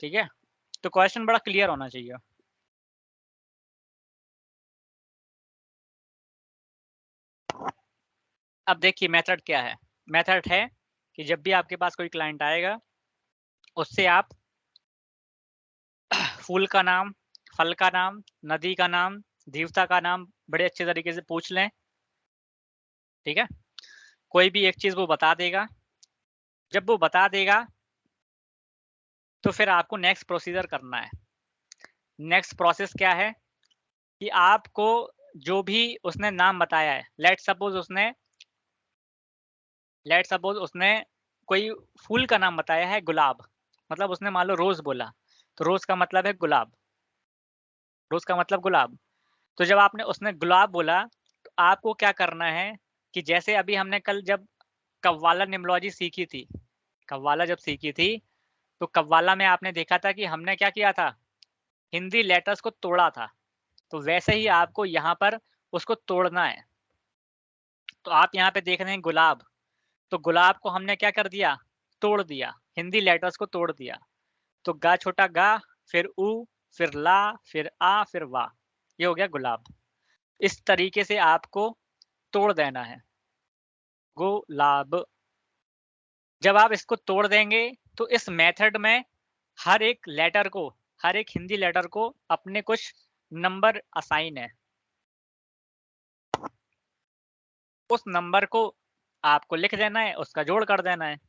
ठीक है, तो क्वेश्चन बड़ा क्लियर होना चाहिए। अब देखिए मेथड क्या है। मेथड है कि जब भी आपके पास कोई क्लाइंट आएगा, उससे आप फूल का नाम, फल का नाम, नदी का नाम, देवता का नाम बड़े अच्छे तरीके से पूछ लें। ठीक है, कोई भी एक चीज वो बता देगा। जब वो बता देगा तो फिर आपको नेक्स्ट प्रोसीजर करना है। नेक्स्ट प्रोसेस क्या है कि आपको जो भी उसने नाम बताया है, लेट सपोज उसने कोई फूल का नाम बताया है गुलाब, मतलब उसने मान लो रोज बोला, तो रोज का मतलब है गुलाब, रोज का मतलब गुलाब। तो जब आपने उसने गुलाब बोला, तो आपको क्या करना है कि जैसे अभी हमने कल जब कव्वाला निम्नोलॉजी सीखी थी, कव्वाला जब सीखी थी, तो कव्वाला में आपने देखा था कि हमने क्या किया था, हिंदी लेटर्स को तोड़ा था। तो वैसे ही आपको यहाँ पर उसको तोड़ना है। तो आप यहाँ पे देख रहे हैं गुलाब, तो गुलाब को हमने क्या कर दिया, तोड़ दिया, हिंदी लेटर्स को तोड़ दिया। तो गा छोटा गा, फिर उ, फिर ला, फिर आ, फिर वा, ये हो गया गुलाब। इस तरीके से आपको तोड़ देना है, गुलाब। जब आप इसको तोड़ देंगे तो इस मेथड में हर एक लेटर को, हर एक हिंदी लेटर को अपने कुछ नंबर असाइन है। उस नंबर को आपको लिख देना है, उसका जोड़ कर देना है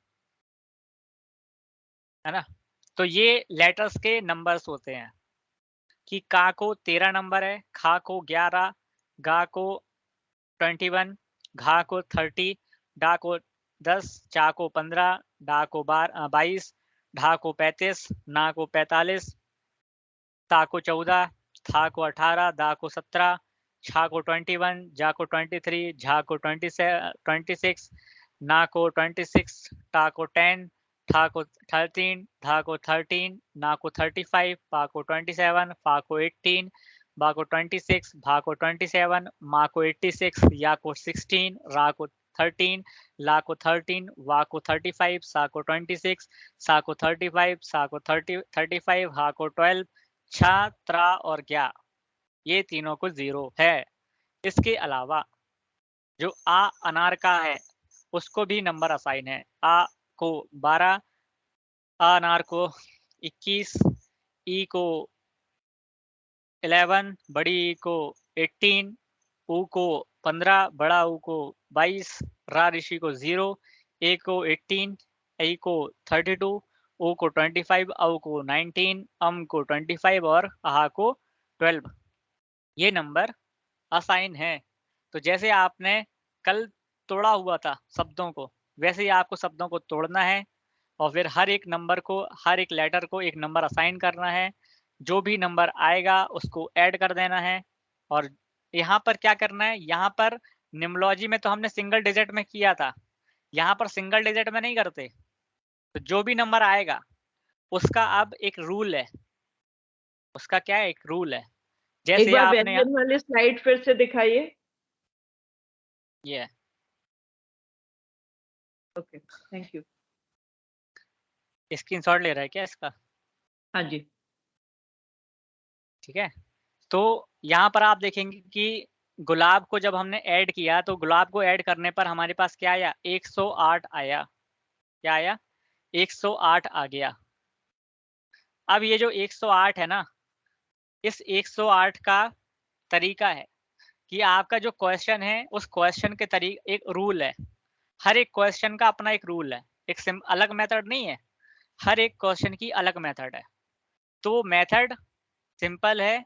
ना। तो ये लेटर्स के नंबर्स होते हैं कि का को 13 नंबर है, खा को 11, गा को 21, घा को 30, डा को 10, चा को 15, डा को 22, ढा को 35, ना को 45, ता को 14, था को 18, दा को 17, छा को 21, जा को 23, झा को 26, ना को 26, टा को 10, ठा को 13, धा को 13, ना को 35, पा को 27, फा को 18, बा को 26, भा को 27, मा को 86, या को 16, रा को 13, ला को 13, वा को 35, सा को 26, सा को 35, सा को 35, हा को 12, छा, त्रा और ग्या, ये तीनों को 0 है। इसके अलावा जो आ अनार का है, उसको भी नंबर असाइन है। आ को 12, आ अनार को 21, ई को 11, बड़ी ई को 18, ऊ को 15, बड़ा ऊ को 22, रा ऋषि को 0, ए को 18, ए को 32, ओ को 25, औ को 19, अम को 25 और आहा को 12। ये नंबर असाइन है। तो जैसे आपने कल तोड़ा हुआ था शब्दों को, वैसे ही आपको शब्दों को तोड़ना है और फिर हर एक नंबर को, हर एक लेटर को एक नंबर असाइन करना है। जो भी नंबर आएगा उसको ऐड कर देना है। और यहाँ पर क्या करना है, यहाँ पर निम्नोलॉजी में तो हमने सिंगल डिजिट में किया था, यहाँ पर सिंगल डिजिट में नहीं करते। तो जो भी नंबर आएगा उसका अब एक रूल है, उसका क्या है, एक रूल है। एक जैसे बार आपने व्यंजन वाली स्लाइड फिर से दिखाइए। ये ओके, थैंक यू। स्क्रीनशॉट ले रहा है क्या इसका? हाँ जी। ठीक है, तो यहाँ पर आप देखेंगे कि गुलाब को जब हमने ऐड किया, तो गुलाब को ऐड करने पर हमारे पास क्या आया, 108 आया। क्या आया, 108 आ गया। अब ये जो 108 है ना, इस 108 का तरीका है कि आपका जो क्वेश्चन है, उस क्वेश्चन के तरीके, एक रूल है, हर एक क्वेश्चन का अपना एक रूल है, एक अलग मेथड नहीं है, हर एक क्वेश्चन की अलग मेथड है। तो मेथड सिंपल है,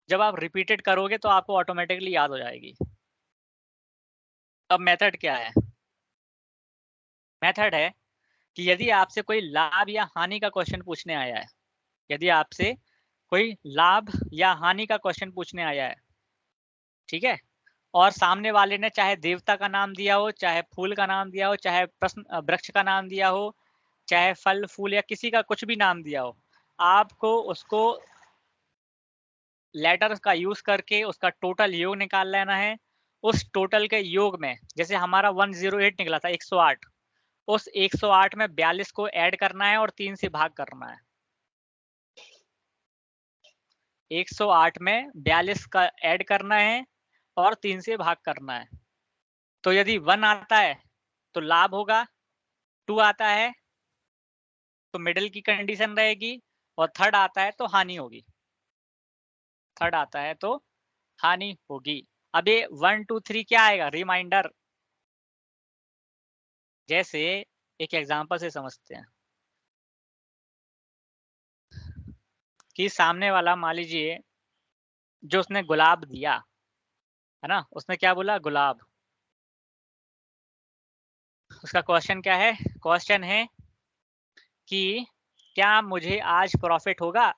जब आप रिपीटेड करोगे तो आपको ऑटोमेटिकली याद हो जाएगी। अब मेथड क्या है, मेथड है कि यदि आपसे कोई लाभ या हानि का क्वेश्चन पूछने आया है, यदि आपसे कोई लाभ या हानि का क्वेश्चन पूछने आया है, ठीक है, और सामने वाले ने चाहे देवता का नाम दिया हो, चाहे फूल का नाम दिया हो, चाहे प्रश्न वृक्ष का नाम दिया हो, चाहे फल फूल या किसी का कुछ भी नाम दिया हो, आपको उसको लेटर्स का यूज करके उसका टोटल योग निकाल लेना है। उस टोटल के योग में जैसे हमारा 108 निकला था 108, उस 108 में 42 को ऐड करना है और 3 से भाग करना है। 108 में 42 का ऐड करना है और 3 से भाग करना है। तो यदि 1 आता है तो लाभ होगा, 2 आता है तो मिडिल की कंडीशन रहेगी, और थर्ड आता है तो हानि होगी। थर्ड आता है तो हानि होगी। अब ये 1 2 3 क्या आएगा? रिमाइंडर। जैसे एक एग्जांपल से समझते हैं कि सामने वाला मान लीजिए जो उसने गुलाब दिया है ना, उसने क्या बोला? गुलाब। उसका क्वेश्चन क्या है? क्वेश्चन है कि क्या मुझे आज प्रॉफिट होगा?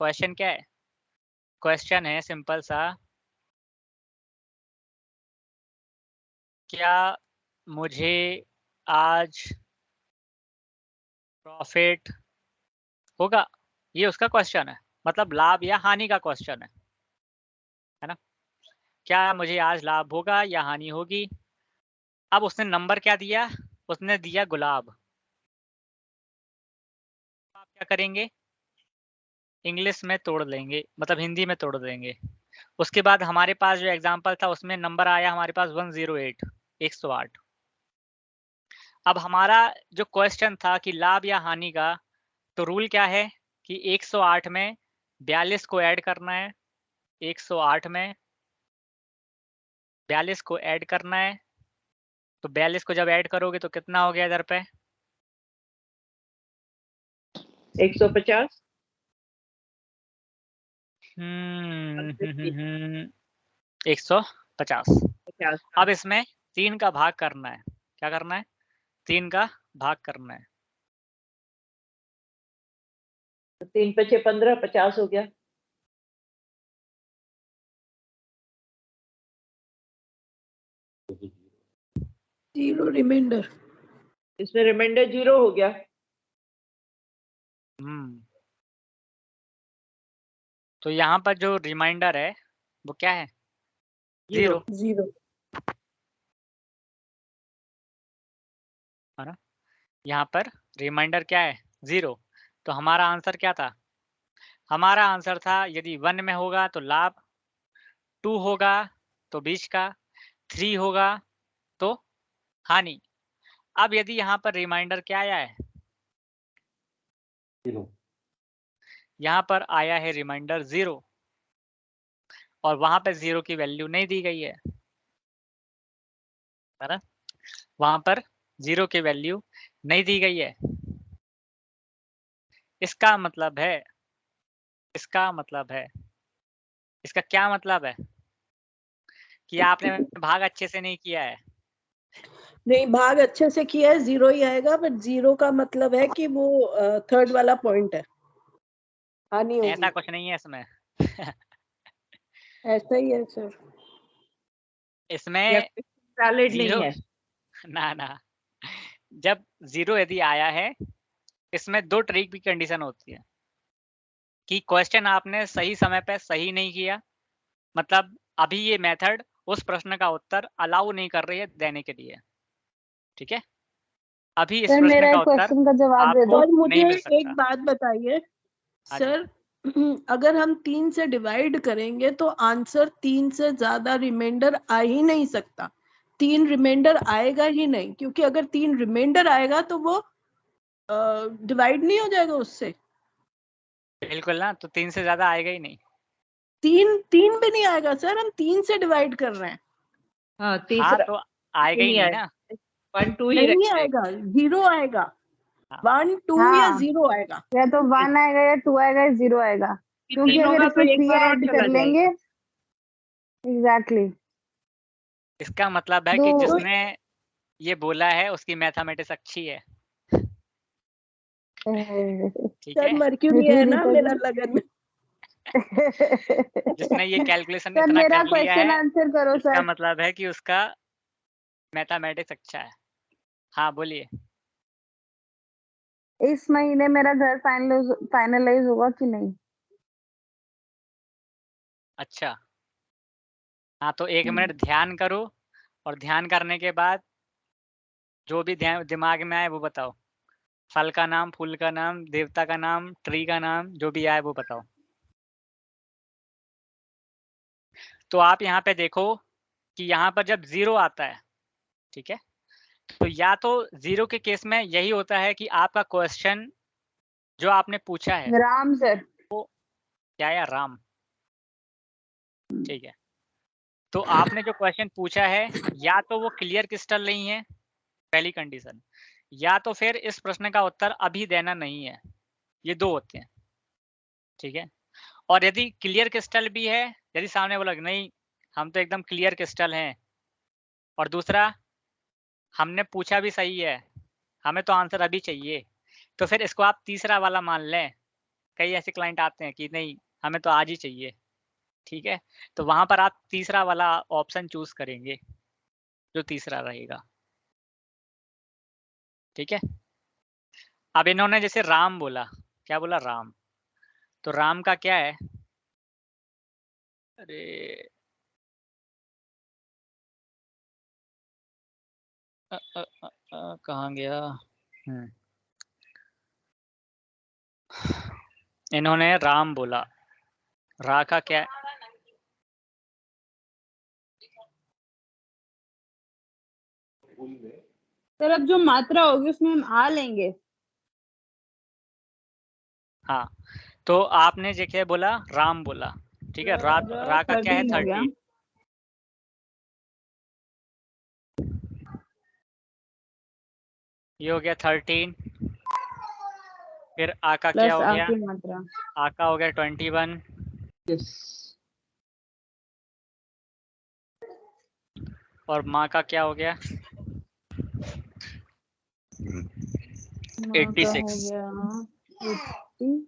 क्वेश्चन क्या है? क्वेश्चन है सिंपल सा, क्या मुझे आज प्रॉफिट होगा? ये उसका क्वेश्चन है, मतलब लाभ या हानि का क्वेश्चन है ना। क्या मुझे आज लाभ होगा या हानि होगी? अब उसने नंबर क्या दिया? उसने दिया गुलाब। आप क्या करेंगे? इंग्लिश में तोड़ लेंगे, मतलब हिंदी में तोड़ देंगे। उसके बाद हमारे पास जो एग्जांपल था उसमें नंबर आया हमारे पास 108, 108। अब हमारा जो क्वेश्चन था कि लाभ या हानि का, तो रूल क्या है कि 108 में 42 को ऐड करना है। 108 में 42 को ऐड करना है, तो 42 को जब ऐड करोगे तो कितना हो गया इधर पे? 150। 150। 50। अब इसमें 3 का भाग करना है। क्या करना है? 3 का भाग करना है। 3 × 5 = 15, 50 हो गया। Zero reminder. इसमें रिमाइंडर 0 हो गया। तो यहाँ पर जो रिमाइंडर है वो क्या है? 0 जीरो। है ना। यहाँ पर रिमाइंडर क्या है? 0। तो हमारा आंसर क्या था? हमारा आंसर था यदि 1 में होगा तो लाभ, 2 होगा तो बीच का, 3 होगा तो हानि। अब यदि यहाँ पर रिमाइंडर क्या आया है? 0। यहाँ पर आया है रिमाइंडर 0, और वहां पे 0 की वैल्यू नहीं दी गई है ना। वहां पर 0 की वैल्यू नहीं दी गई है। इसका मतलब है इसका क्या मतलब है कि आपने भाग अच्छे से नहीं किया है। नहीं, भाग अच्छे से किया है, 0 ही आएगा, बट 0 का मतलब है कि वो थर्ड वाला पॉइंट है, हानि होगी। ऐसा कुछ नहीं है इसमें। ऐसा ही है सर। इसमें वैलिड 0 नहीं है। ना जब 0 यदि आया है, इसमें 2 ट्रिक की कंडीशन होती है कि क्वेश्चन आपने सही समय पे सही नहीं किया, मतलब अभी ये मेथड उस प्रश्न का उत्तर अलाउ नहीं कर रही है देने के लिए, ठीक है। अभी इस सर प्रश्न मेरा का एक उत्तर क्वेश्चन का जवाब दे दो। आपको और मुझे नहीं मिल सकता। एक बात बताइए हाँ जी। सर, अगर हम 3 से डिवाइड करेंगे तो आंसर 3 से ज्यादा रिमाइंडर आ ही नहीं सकता। 3 रिमाइंडर आएगा ही नहीं, क्योंकि अगर 3 रिमाइंडर आएगा तो वो डिवाइड नहीं हो जाएगा उससे। बिल्कुल ना, तो 3 से ज्यादा आएगा ही नहीं। 3 भी नहीं आएगा सर, हम 3 से डिवाइड कर रहे हैं। हाँ, हाँ तीसरा तो आएगा ही नहीं ना। 1 2 ही नहीं रहेगा। आएगा, 0 आएगा। हाँ। 1 2 या हाँ। 0 आएगा। या तो 1 आएगा या 2 आएगा या 0 आएगा, क्योंकि 3 अगर होगा तो इसमें एक 3 बार और ऐड चला कर लेंगे। जाएगा। एग्जैक्टली। इसका मतलब है दो कि जिसने ये बोला है उसकी मैथमेटिक्स अच्छी है, ठीक सर है। मर्क्यूरी है ना रीता मेरा जी, लगन में। जिसने ये कैलकुलेशन सर इतना मेरा कर लिया क्वेश्चन है, आंसर करो इसका सर। मतलब है कि उसका मैथमेटिक्स अच्छा है। हाँ बोलिए। इस महीने मेरा घर फाइनलाइज होगा कि नहीं? अच्छा, हाँ तो 1 मिनट ध्यान करो और ध्यान करने के बाद जो भी दिमाग में आए वो बताओ। फल का नाम, फूल का नाम, देवता का नाम, ट्री का नाम, जो भी आए वो बताओ। तो आप यहाँ पे देखो कि यहाँ पर जब 0 आता है, ठीक है? तो या तो 0 के केस में यही होता है कि आपका क्वेश्चन जो आपने पूछा है राम सर। वो क्या है? राम, ठीक है। तो आपने जो क्वेश्चन पूछा है या तो वो क्लियर क्रिस्टल नहीं है, पहली कंडीशन, या तो फिर इस प्रश्न का उत्तर अभी देना नहीं है। ये 2 होते हैं, ठीक है? और यदि क्लियर क्रिस्टल भी है, यदि सामने बोला कि नहीं हम तो एकदम क्लियर क्रिस्टल हैं, और दूसरा हमने पूछा भी सही है, हमें तो आंसर अभी चाहिए, तो फिर इसको आप तीसरा वाला मान लें। कई ऐसे क्लाइंट आते हैं कि नहीं हमें तो आज ही चाहिए, ठीक है? तो वहाँ पर आप तीसरा वाला ऑप्शन चूज़ करेंगे, जो तीसरा रहेगा, ठीक है? अब इन्होंने जैसे राम बोला, क्या बोला? राम। तो राम का क्या है? अरे कहाँ गया? इन्होंने राम बोला, रा का क्या है? सर अब जो मात्रा होगी उसमें हम आ लेंगे। हाँ, तो आपने जो क्या बोला? राम बोला, ठीक है? रा का क्या है? 13 हो गया। 30। ये हो गया 13। फिर आ का क्या प्लस हो आ गया? की मात्रा। आ का हो गया 21। यस। और माँ का क्या हो गया? माँ का हो 86। गया 80।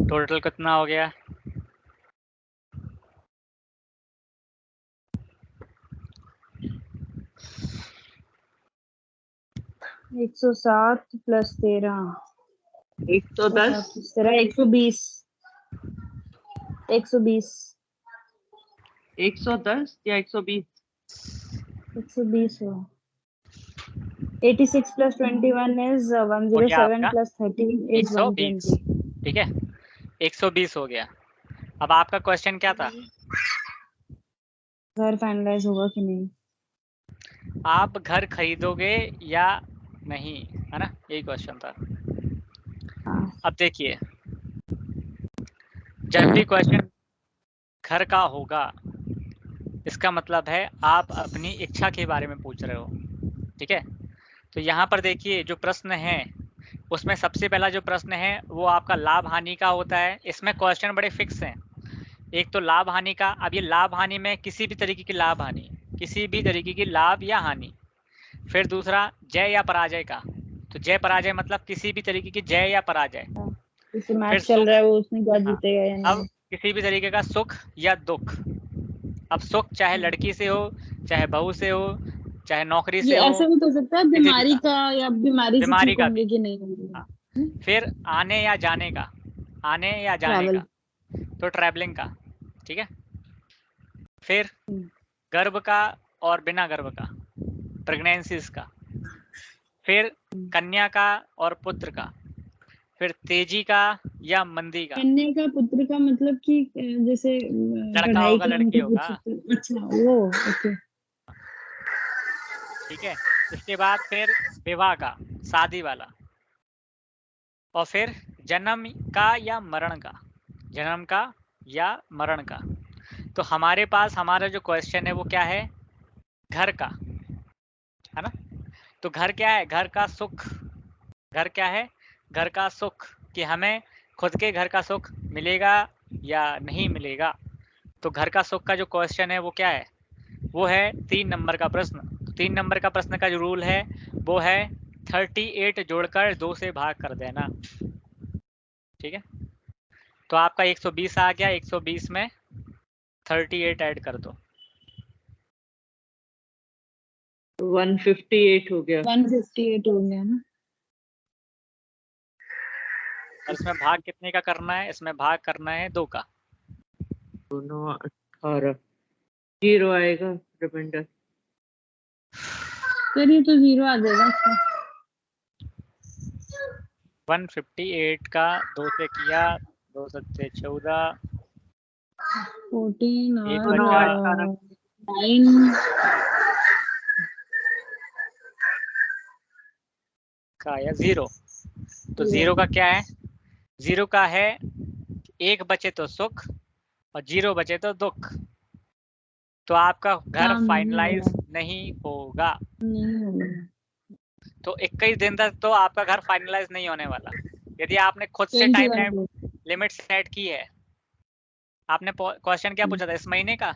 टोटल कितना हो गया? एक 107 प्लस 13 110 120 120 110 या 120? 120 हो। 86 plus 21 is हो गया 107 आपका plus 13 is 120, 120। ठीक है? 120 हो गया। अब आपका क्वेश्चन क्या था? घर फाइनलाइज होगा कि नहीं? आप घर खरीदोगे या नहीं, है ना? यही क्वेश्चन था। हाँ। अब देखिए, जब भी क्वेश्चन घर का होगा, इसका मतलब है आप अपनी इच्छा के बारे में पूछ रहे हो, ठीक है? तो यहाँ पर देखिए जो प्रश्न है उसमें सबसे पहला जो प्रश्न है वो आपका लाभ हानि का होता है। इसमें क्वेश्चन बड़े फिक्स हैं। एक तो लाभ हानि का, अब ये लाभ हानि में किसी भी तरीके की लाभ हानि, किसी भी तरीके की लाभ या हानि। फिर दूसरा जय या पराजय का, तो जय पराजय मतलब किसी भी तरीके की जय या पराजय। जैसे फिर मैच चल सुख, रहा है वो उसमें क्या हाँ, जीतेगा या अब नहीं। किसी भी तरीके का सुख या दुख। अब सुख चाहे लड़की से हो, चाहे बहू से हो, चाहे नौकरी ये से हो, ऐसे भी तो हो सकता है किसी भी बीमारी का, का, या बीमारी से बीमारी ठीक का होंगे भी। कि नहीं होंगे। हाँ। फिर आने या जाने का, आने या जाने ट्रैवल। का, तो ट्रैवलिंग का, ठीक है? फिर गर्भ का और बिना गर्भ का, प्रेगनेंसीज का। फिर कन्या का और पुत्र का। फिर तेजी का या मंदी का। कन्या का पुत्र का मतलब कि जैसे लड़का पढ़ाई होगा का लड़की उनको होगा, पूछ सकते हैं। अच्छा वो ओके। ठीक है? इसके बाद फिर विवाह का, शादी वाला। और फिर जन्म का या मरण का, जन्म का या मरण का। तो हमारे पास हमारा जो क्वेश्चन है वो क्या है? घर का, है ना? तो घर क्या है? घर का सुख। घर क्या है? घर का सुख, कि हमें खुद के घर का सुख मिलेगा या नहीं मिलेगा। तो घर का सुख का जो क्वेश्चन है वो क्या है? वो है 3 नंबर का प्रश्न। तो 3 नंबर का प्रश्न का जो रूल है वो है 38 जोड़कर 2 से भाग कर देना। ठीक है, तो आपका 120 आ गया, 120 में 38 ऐड कर दो। 158 हो गया। 158 हो गया ना। और इसमें भाग कितने का करना है? इसमें भाग करना है 2 का। दोनों 18, 0 आएगा रिमाइंडर। फिर ये तो 0 आ जाएगा इसका। 158 का 2 से किया, 2 सत्ते 14, 14 एक और बचा 9 का आया 0। तो 0 का क्या है? 0 का है 1 बचे तो सुख और 0 बचे तो दुख। तो आपका घर काम नहीं फाइनलाइज होगा। नहीं होगा। नहीं होगा। तो 21 दिन तक तो आपका घर फाइनलाइज नहीं होने वाला। यदि आपने खुद से 21 टाइम days। लिमिट सेट की है। आपने क्वेश्चन क्या पूछा था इस महीने का?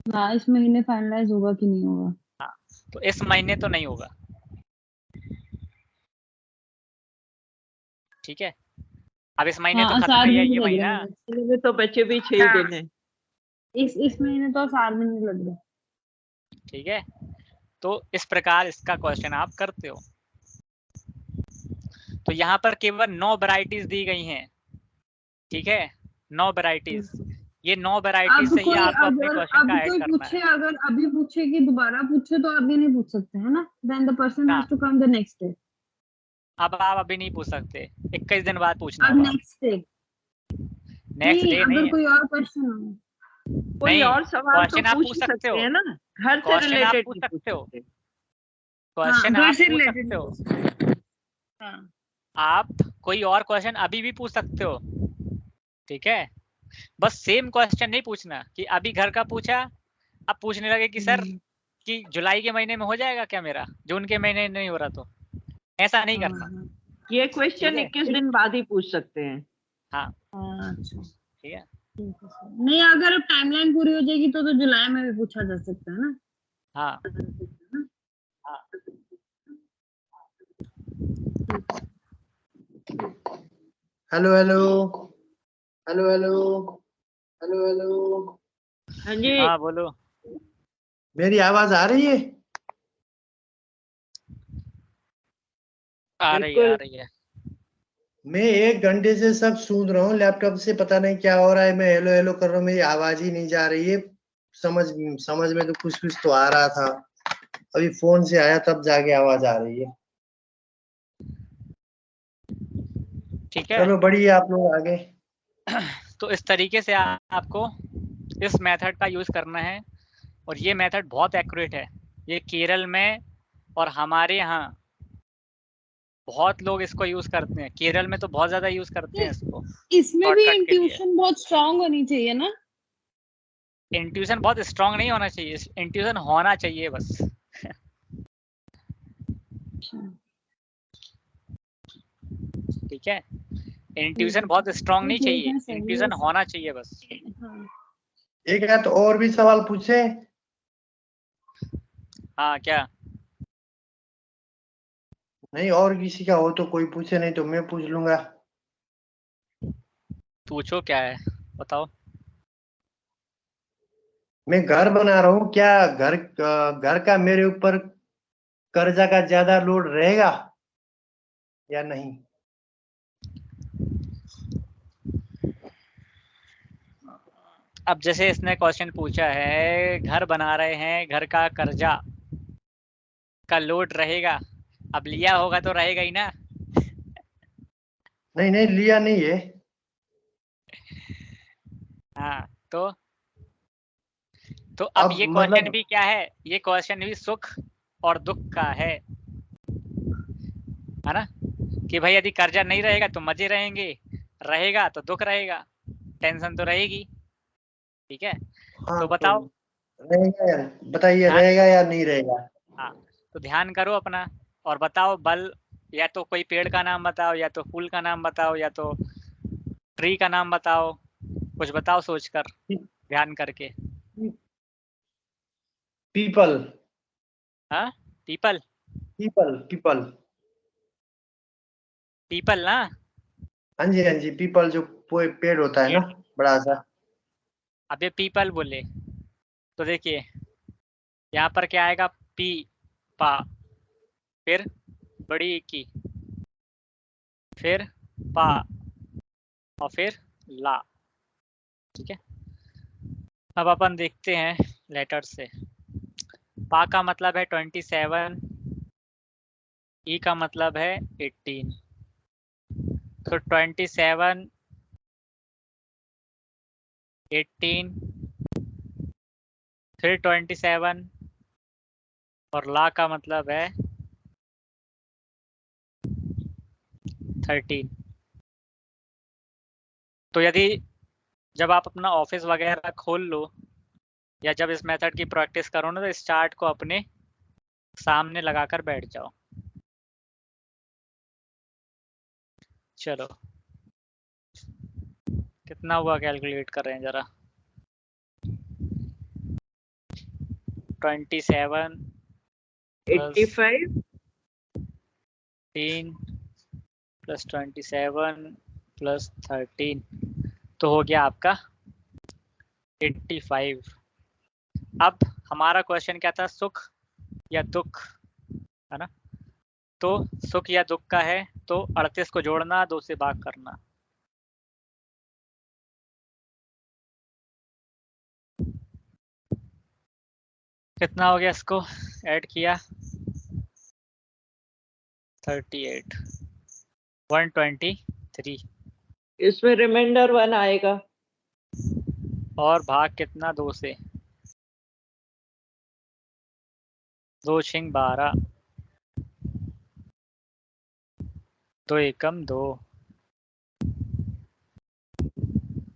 हाँ, इस महीने फाइनलाइज होगा कि नहीं होगा। हाँ, तो इस महीने तो नहीं होगा। ठीक है, अब इस महीने हाँ, तो खत्म आसार ही भी है नहीं ये लग रहा महीना। है। में तो बचे भी 6 दिन है। इस महीने तो आसार भी नहीं लग रहा। ठीक है, तो इस प्रकार इसका क्वेश्चन आप करते हो। तो यहाँ पर केवल 9 वैरायटीज दी गई हैं। ठीक है, 9 वैरायटीज। ये 9 वैरायटीज अब से ही कोई आपको अपने अगर क्वेश्चन अब का ऐड कोई करना है। पूछे, अगर अभी पूछे कि दोबारा पूछे तो अभी नहीं पूछ सकते है ना। देन द पर्सन हाँ, has to come the next day. अब आप अभी नहीं पूछ सकते, 21 दिन बाद पूछना अब अब आप। नेक्स्ट डे नेक्स्ट नहीं, डे अगर नहीं, कोई और क्वेश्चन हो। कोई नहीं, और सवाल तो क्वेश्चन आप पूछ पूछ ही सकते सकते हो। हैं ना, घर से क्वेश्चन आप रिलेटेड पूछ नहीं पूछ सकते हो। सकते। हाँ, क्वेश्चन घर आप से पूछ रिलेटेड सकते नहीं हो। पूछ सकते। हाँ, आप कोई और क्वेश्चन अभी भी पूछ सकते हो। ठीक है, बस सेम क्वेश्चन नहीं पूछना कि अभी घर का पूछा, अब पूछने लगे कि सर कि जुलाई के महीने में हो जाएगा क्या मेरा, जून के महीने नहीं हो रहा। तो ऐसा नहीं करना। हाँ, ये ठीक क्वेश्चन है, 21 दिन बाद ही पूछ सकते हैं। हाँ, हाँ, अच्छा, ठीक है, ठीक है सर। नहीं, अगर अब टाइमलाइन पूरी हो जाएगी तो जुलाई में भी पूछा जा सकता है ना। हाँ, हाँ। Hello hello hello hello hello hello. हाँ जी, हाँ बोलो। मेरी आवाज आ रही है? आ बिल्कुल। रही है। मैं 1 घंटे से सब सुन रहा हूँ लैपटॉप से, पता नहीं क्या हो रहा है। मैं हेलो हेलो कर रहा हूँ, मेरी आवाज ही नहीं जा रही है। समझ समझ में तो कुछ तो आ रहा था, अभी फोन से आया तब जाके आवाज आ रही है। ठीक है, चलो बढ़िया, आप लोग आगे। तो इस तरीके से आपको इस मेथड का यूज करना है। और ये मेथड बहुत एक्यूरेट है। ये केरल में और हमारे यहाँ बहुत लोग इसको यूज करते हैं। केरल में तो बहुत ज्यादा यूज करते हैं इसको इसमें भी शॉर्टकट के लिए। इंट्यूशन बहुत स्ट्रांग होनी चाहिए ना। इंट्यूशन बहुत स्ट्रांग नहीं होना चाहिए, इंट्यूशन होना चाहिए बस। ठीक है, इंट्यूशन बहुत स्ट्रांग नहीं चाहिए, इंट्यूशन होना चाहिए बस। हाँ, एक आध और भी सवाल पूछे? हाँ, क्या? नहीं, और किसी का हो तो कोई पूछे, नहीं तो मैं पूछ लूंगा। पूछो, क्या है बताओ। मैं घर बना रहा हूँ, क्या घर का मेरे ऊपर कर्जा का ज्यादा लोड रहेगा या नहीं? अब जैसे इसने क्वेश्चन पूछा है, घर बना रहे हैं, घर का कर्जा का लोड रहेगा। अब लिया होगा तो रहेगा ही ना। नहीं नहीं, लिया नहीं है। हाँ, तो अब अब ये क्वेश्चन मतलब भी क्या है? ये क्वेश्चन भी सुख और दुख का है ना? कि भाई यदि कर्जा नहीं रहेगा तो मजे रहेंगे, रहेगा तो दुख रहेगा, टेंशन तो रहेगी। ठीक है, हाँ, तो तो बताओ। रहेगा या बताइए, ध्यान, रहेगा या नहीं रहेगा? हाँ, तो ध्यान करो अपना और बताओ बल। या तो कोई पेड़ का नाम बताओ, या तो फूल का नाम बताओ, या तो ट्री का नाम बताओ। कुछ बताओ सोचकर, ध्यान करके। पीपल। हाँ, पीपल। People people. पीपल ना, हाँ जी पीपल जो पेड़ होता है ना बड़ा सा। अब ये पीपल बोले तो देखिए यहाँ पर क्या आएगा, पी पा, फिर बड़ी की, फिर पा और फिर ला। ठीक है, अब अपन देखते हैं लेटर से। पा का मतलब है 27, ई का मतलब है 18। तो 27, 18, फिर 27 और ला का मतलब है 13। तो यदि जब आप अपना ऑफिस वगैरह खोल लो या जब इस मेथड की प्रैक्टिस करो ना, तो इस चार्ट को अपने सामने लगाकर बैठ जाओ। चलो कितना हुआ कैलकुलेट कर रहे हैं जरा। 27 85 3 प्लस 27 प्लस 13 तो हो गया आपका 85। अब हमारा क्वेश्चन क्या था, सुख या दुख, है ना। तो सुख या दुख का है तो 38 को जोड़ना, 2 से भाग करना। कितना हो गया, इसको ऐड किया 38, 123 इसमें रिमाइंडर 1 आएगा। और भाग कितना, 2 से, 2 छिंग 12, 2 एकम 2,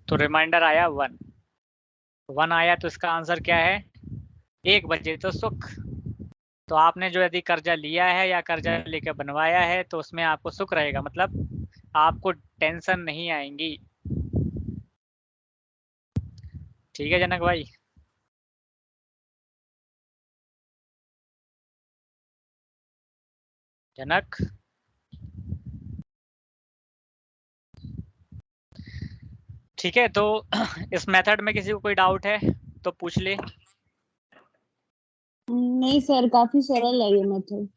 तो रिमाइंडर आया 1 आया। तो इसका आंसर क्या है, 1 बचे तो सुख। तो आपने जो यदि कर्जा लिया है या कर्जा लेकर बनवाया है तो उसमें आपको सुख रहेगा, मतलब आपको टेंशन नहीं आएंगी। ठीक है जनक भाई। जनक, ठीक है। तो इस मेथड में किसी को कोई डाउट है तो पूछ ले। नहीं सर, काफी सरल है ये मेथड।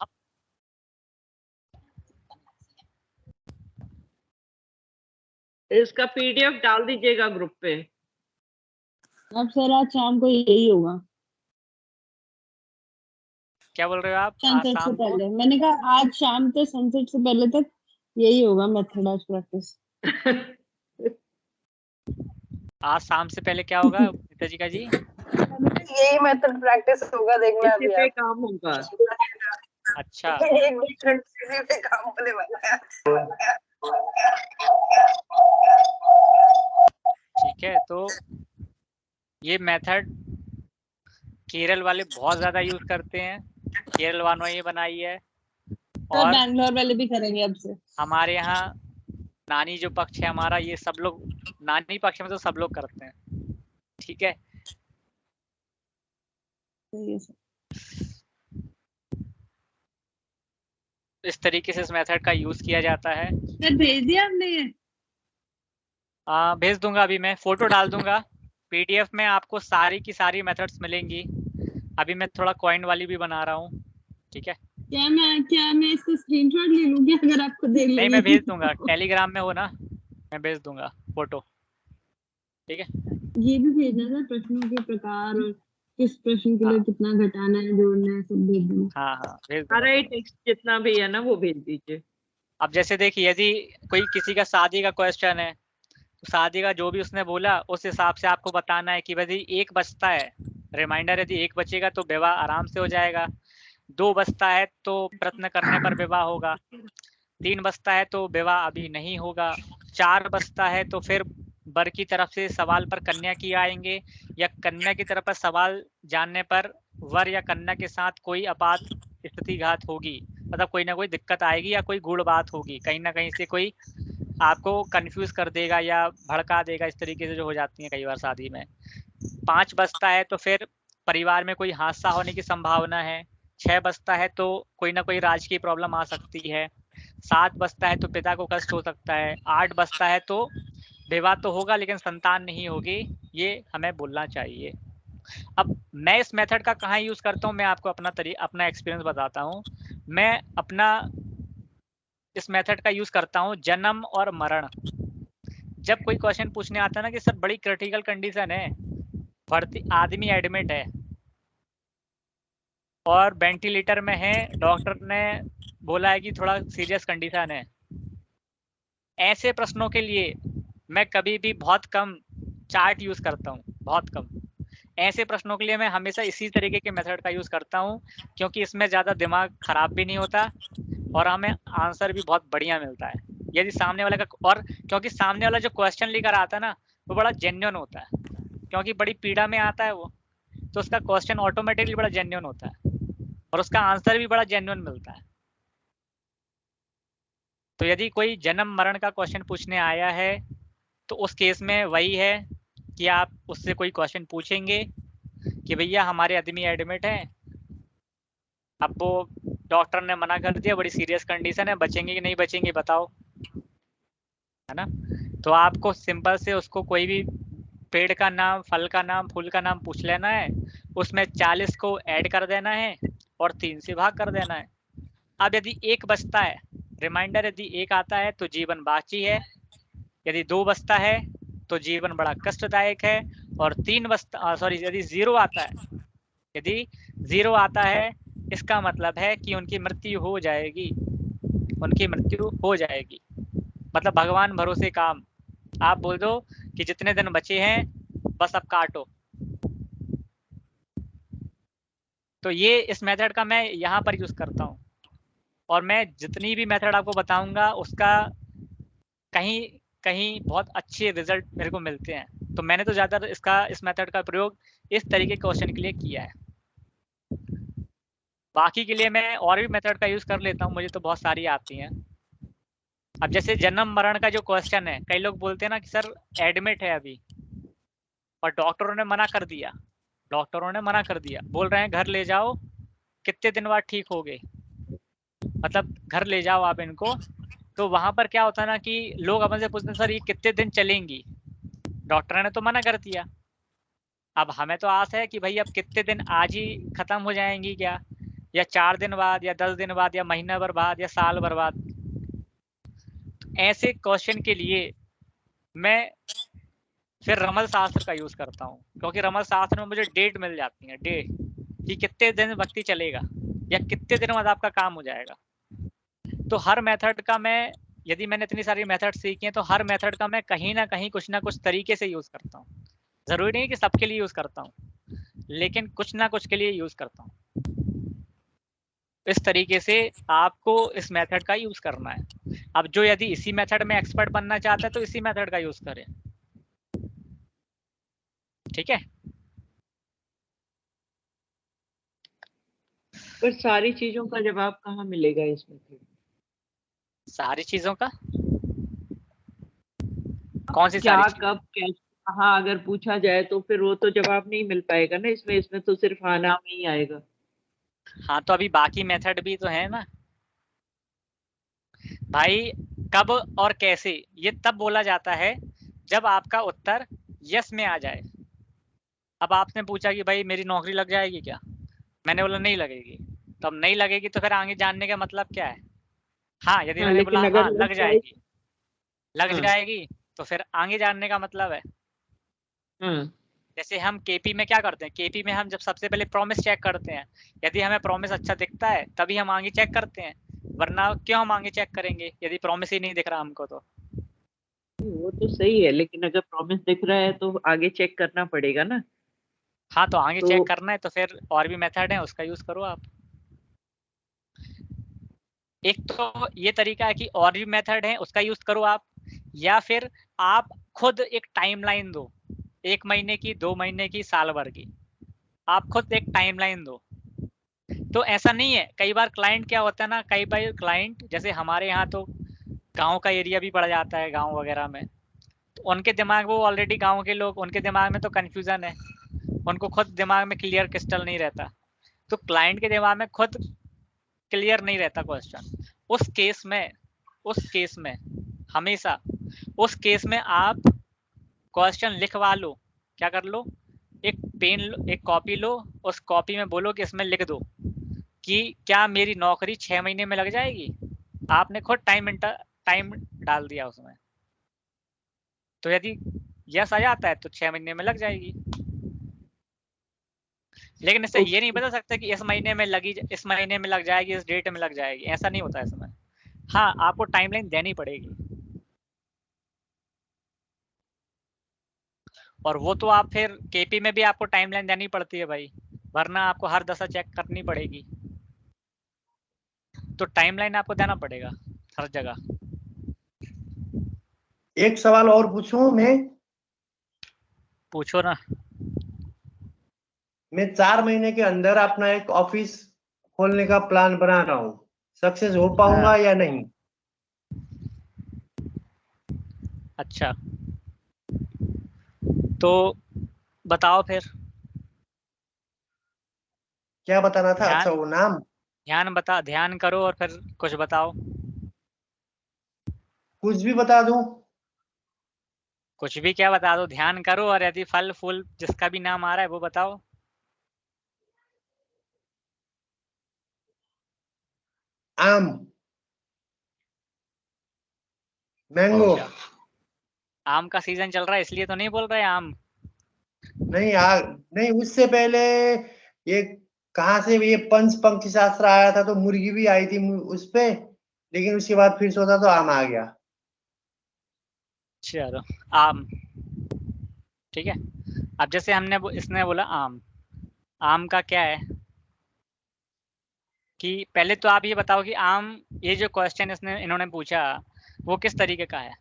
इसका पीडीएफ डाल दीजिएगा ग्रुप पे। अब सर आज शाम को यही होगा, क्या बोल रहे हो आप, आज सनसेट से शाम को? पहले। मैंने कहा आज शाम तक, सनसेट से पहले तक यही होगा मेथड आज प्रैक्टिस। आज शाम से पहले क्या होगा पिताजी का जी? यही मेथड प्रैक्टिस होगा, देखना इसी अभी पे आप। काम होगा। अच्छा, एक डिफरेंट इसी पे काम होने वाला है। ठीक है। तो ये मेथड केरल वाले बहुत ज्यादा यूज करते हैं, केरल वालों ने बनाई है। सर और बैंगलोर वाले भी करेंगे अब से। हमारे यहाँ नानी जो पक्ष है हमारा, ये सब लोग, नानी पक्ष में तो सब लोग करते हैं। ठीक है, सही है सर। इस तरीके से इस मेथड का यूज किया जाता है। सर भेज दिया आपने ये? भेज दूंगा, अभी मैं फोटो डाल दूंगा। पीडीएफ में आपको सारी की सारी मेथड्स मिलेंगी। अभी मैं थोड़ा कॉइन वाली भी बना रहा हूँ। ठीक है, क्या मैं इसको स्क्रीनशॉट ले लूंगी अगर आपको देर नहीं लगी? मैं भेज दूंगा, टेलीग्राम में हो ना, मैं भेज दूंगा फोटो। ठीक है, ये भी भेजना सर, प्रश्नों के प्रकार और किस प्रश्न के लिए हाँ कितना घटाना है, जोड़ना है, सब भेज देना। हाँ हाँ भेज दूंगा। सारा ही टेक्स्ट जितना भी है ना वो भेज दीजिए। अब जैसे देखिए, यदि कोई किसी का शादी का क्वेश्चन है तो शादी का जो भी उसने बोला उस हिसाब से आपको बताना है कि यदि 1 बचता है, रिमाइंडर यदि 1 बचेगा तो विवाह आराम से हो जाएगा। 2 बचता है तो प्रयत्न करने पर विवाह होगा। 3 बचता है तो विवाह अभी नहीं होगा। 4 बचता है तो फिर वर की तरफ से सवाल पर कन्या की आएंगे, या कन्या की तरफ पर सवाल जानने पर वर या कन्या के साथ कोई आपात स्थिति घात होगी, मतलब कोई ना कोई दिक्कत आएगी या कोई गूढ़ बात होगी, कहीं ना कहीं से कोई आपको कंफ्यूज कर देगा या भड़का देगा। इस तरीके से जो हो जाती है कई बार शादी में। 5 बचता है तो फिर परिवार में कोई हादसा होने की संभावना है, 6 बजता है तो कोई ना कोई राज की प्रॉब्लम आ सकती है, 7 बजता है तो पिता को कष्ट हो सकता है, 8 बजता है तो विवाह तो होगा लेकिन संतान नहीं होगी, ये हमें बोलना चाहिए। अब मैं इस मेथड का कहाँ यूज़ करता हूँ, मैं आपको अपना एक्सपीरियंस बताता हूँ। मैं अपना इस मेथड का यूज़ करता हूँ जन्म और मरण। जब कोई क्वेश्चन पूछने आता है ना कि सर बड़ी क्रिटिकल कंडीशन है, भर्ती आदमी एडमिट है और वेंटिलेटर में है, डॉक्टर ने बोला है कि थोड़ा सीरियस कंडीशन है, ऐसे प्रश्नों के लिए मैं कभी भी बहुत कम चार्ट यूज़ करता हूँ, बहुत कम। ऐसे प्रश्नों के लिए मैं हमेशा इसी तरीके के मेथड का यूज़ करता हूँ, क्योंकि इसमें ज़्यादा दिमाग खराब भी नहीं होता और हमें आंसर भी बहुत बढ़िया मिलता है। यदि सामने वाले का, और क्योंकि सामने वाला जो क्वेश्चन लेकर आता है ना, वो बड़ा जेन्युइन होता है, क्योंकि बड़ी पीड़ा में आता है वो, तो उसका क्वेश्चन ऑटोमेटिकली बड़ा जेन्युइन होता है और उसका आंसर भी बड़ा जेन्युइन मिलता है। तो यदि कोई जन्म मरण का क्वेश्चन पूछने आया है तो उस केस में वही है कि आप उससे कोई क्वेश्चन पूछेंगे कि भैया हमारे आदमी एडमिट है, अब वो डॉक्टर ने मना कर दिया, बड़ी सीरियस कंडीशन है, बचेंगे कि नहीं बचेंगे बताओ, है ना। तो आपको सिंपल से उसको कोई भी पेड़ का नाम, फल का नाम, फूल का नाम पूछ लेना है, उसमें 40 को ऐड कर देना है और 3 से भाग कर देना है। अब यदि 1 बचता है, रिमाइंडर यदि 1 आता है तो जीवन बाकी है, यदि 2 बचता है तो जीवन बड़ा कष्टदायक है, और 3 बचता, सॉरी, यदि 0 आता है, यदि 0 आता है इसका मतलब है कि उनकी मृत्यु हो जाएगी, उनकी मृत्यु हो जाएगी। मतलब भगवान भरोसे काम, आप बोल दो कि जितने दिन बचे हैं बस अब काटो। तो ये इस मेथड का मैं यहाँ पर यूज़ करता हूँ, और मैं जितनी भी मेथड आपको बताऊंगा उसका कहीं कहीं बहुत अच्छे रिजल्ट मेरे को मिलते हैं। तो मैंने तो ज़्यादातर इस मेथड का प्रयोग इस तरीके के क्वेश्चन के लिए किया है। बाकी के लिए मैं और भी मेथड का यूज़ कर लेता हूँ, मुझे तो बहुत सारी आती हैं। अब जैसे जन्म मरण का जो क्वेश्चन है, कई लोग बोलते हैं ना कि सर एडमिट है अभी और डॉक्टरों ने मना कर दिया, बोल रहे हैं घर ले जाओ, कितने दिन बाद ठीक हो गए, मतलब घर ले जाओ आप इनको। तो वहाँ पर क्या होता है ना कि लोग अपन से पूछते हैं सर ये कितने दिन चलेंगी, डॉक्टर ने तो मना कर दिया, अब हमें तो आस है कि भाई अब कितने दिन, आज ही खत्म हो जाएंगी क्या, या 4 दिन बाद, या 10 दिन बाद, या महीना भर बाद, या साल भर बाद। तो ऐसे क्वेश्चन के लिए मैं फिर रमल शास्त्र का यूज करता हूँ, क्योंकि रमल शास्त्र में मुझे डेट मिल जाती है, डेट कि कितने दिन भक्ति चलेगा या कितने दिन बाद आपका काम हो जाएगा। तो हर मेथड का मैं, यदि मैंने इतनी सारी मेथड सीखी हैं तो हर मेथड का मैं कहीं ना कहीं कुछ ना कुछ तरीके से यूज करता हूँ। जरूरी नहीं कि सबके लिए यूज करता हूँ, लेकिन कुछ ना कुछ के लिए यूज करता हूँ। इस तरीके से आपको इस मेथड का यूज करना है। अब जो यदि इसी मेथड में एक्सपर्ट बनना चाहता है तो इसी मेथड का यूज करें, ठीक है। पर सारी चीजों का जवाब कहाँ मिलेगा इसमें? सारी चीजों का कौन सी क्या, सारी चीजें? कब, कैसे, कहाँ अगर पूछा जाए तो फिर वो तो जवाब नहीं मिल पाएगा ना इसमें तो सिर्फ हाँ नाम ही आएगा। हाँ, तो अभी बाकी मेथड भी तो है ना भाई। कब और कैसे ये तब बोला जाता है जब आपका उत्तर यस में आ जाए। अब आपने पूछा कि भाई मेरी नौकरी लग जाएगी क्या, मैंने बोला नहीं लगेगी, तो अब नहीं लगेगी तो फिर आगे जानने का मतलब क्या है। हाँ, यदि हाँ, मैंने बोला लेकिन अगर हाँ लग जाए। हाँ, जाएगी तो फिर आगे जानने का मतलब है। हाँ, जैसे हम केपी में क्या करते हैं, केपी में हम जब सबसे पहले प्रॉमिस चेक करते हैं, यदि हमें प्रॉमिस अच्छा दिखता है तभी हम आगे चेक करते हैं, वरना क्यों हम आगे चेक करेंगे यदि प्रॉमिस ही नहीं दिख रहा हमको तो। वो तो सही है, लेकिन अगर प्रॉमिस दिख रहा है तो आगे चेक करना पड़ेगा ना। हाँ, तो आगे तो चेक करना है तो फिर और भी मेथड है, उसका यूज करो आप। एक तो ये तरीका है कि और भी मेथड है उसका यूज करो आप, या फिर आप खुद एक टाइमलाइन दो, 1 महीने की, 2 महीने की, साल भर की, आप खुद एक टाइमलाइन दो। तो ऐसा नहीं है, कई बार क्लाइंट क्या होता है ना, कई बार क्लाइंट जैसे हमारे यहाँ तो गांव का एरिया भी पड़ जाता है, गांव वगैरह में, तो उनके दिमाग, वो ऑलरेडी गांव के लोग, उनके दिमाग में तो कन्फ्यूजन है, उनको खुद दिमाग में क्लियर क्रिस्टल नहीं रहता। तो क्लाइंट के दिमाग में खुद क्लियर नहीं रहता क्वेश्चन। उस केस में हमेशा उस केस में आप क्वेश्चन लिखवा लो। क्या कर लो, एक पेन लो, एक कॉपी लो, उस कॉपी में बोलो कि इसमें लिख दो कि क्या मेरी नौकरी 6 महीने में लग जाएगी। आपने खुद टाइम डाल दिया उसमें, तो यदि यस आ जाता है तो 6 महीने में लग जाएगी। लेकिन इससे ये नहीं बता सकते कि इस महीने में लग जाएगी, इस डेट में लग जाएगी, ऐसा नहीं होता इसमें। हाँ, आपको टाइमलाइन देनी पड़ेगी, और वो तो आप फिर केपी में भी आपको टाइमलाइन देनी पड़ती है भाई, वरना आपको हर दशा चेक करनी पड़ेगी। तो टाइमलाइन आपको देना पड़ेगा हर जगह। एक सवाल और पूछूं मैं? पूछो ना। मैं 4 महीने के अंदर अपना एक ऑफिस खोलने का प्लान बना रहा हूँ, सक्सेस हो पाऊंगा या नहीं? अच्छा, तो बताओ फिर। क्या बताना था? अच्छा, वो नाम ध्यान करो और फिर कुछ बताओ। कुछ भी बता दूं? कुछ भी क्या बता दो, ध्यान करो, और यदि फल फूल जिसका भी नाम आ रहा है वो बताओ। आम, मैंगो। अच्छा, आम का सीजन चल रहा है इसलिए तो नहीं बोल रहे आम। नहीं, उससे पहले ये कहाँ से ये पंचपंक्ति शास्त्र आया था, तो मुर्गी भी आई थी उस पे, लेकिन उसके बाद फिर सोचा तो आम आ गया। चलो, आम, ठीक है। अब जैसे इसने बोला आम का क्या है कि पहले तो आप ये बताओ कि आम, ये जो क्वेश्चन इन्होंने पूछा वो किस तरीके का है,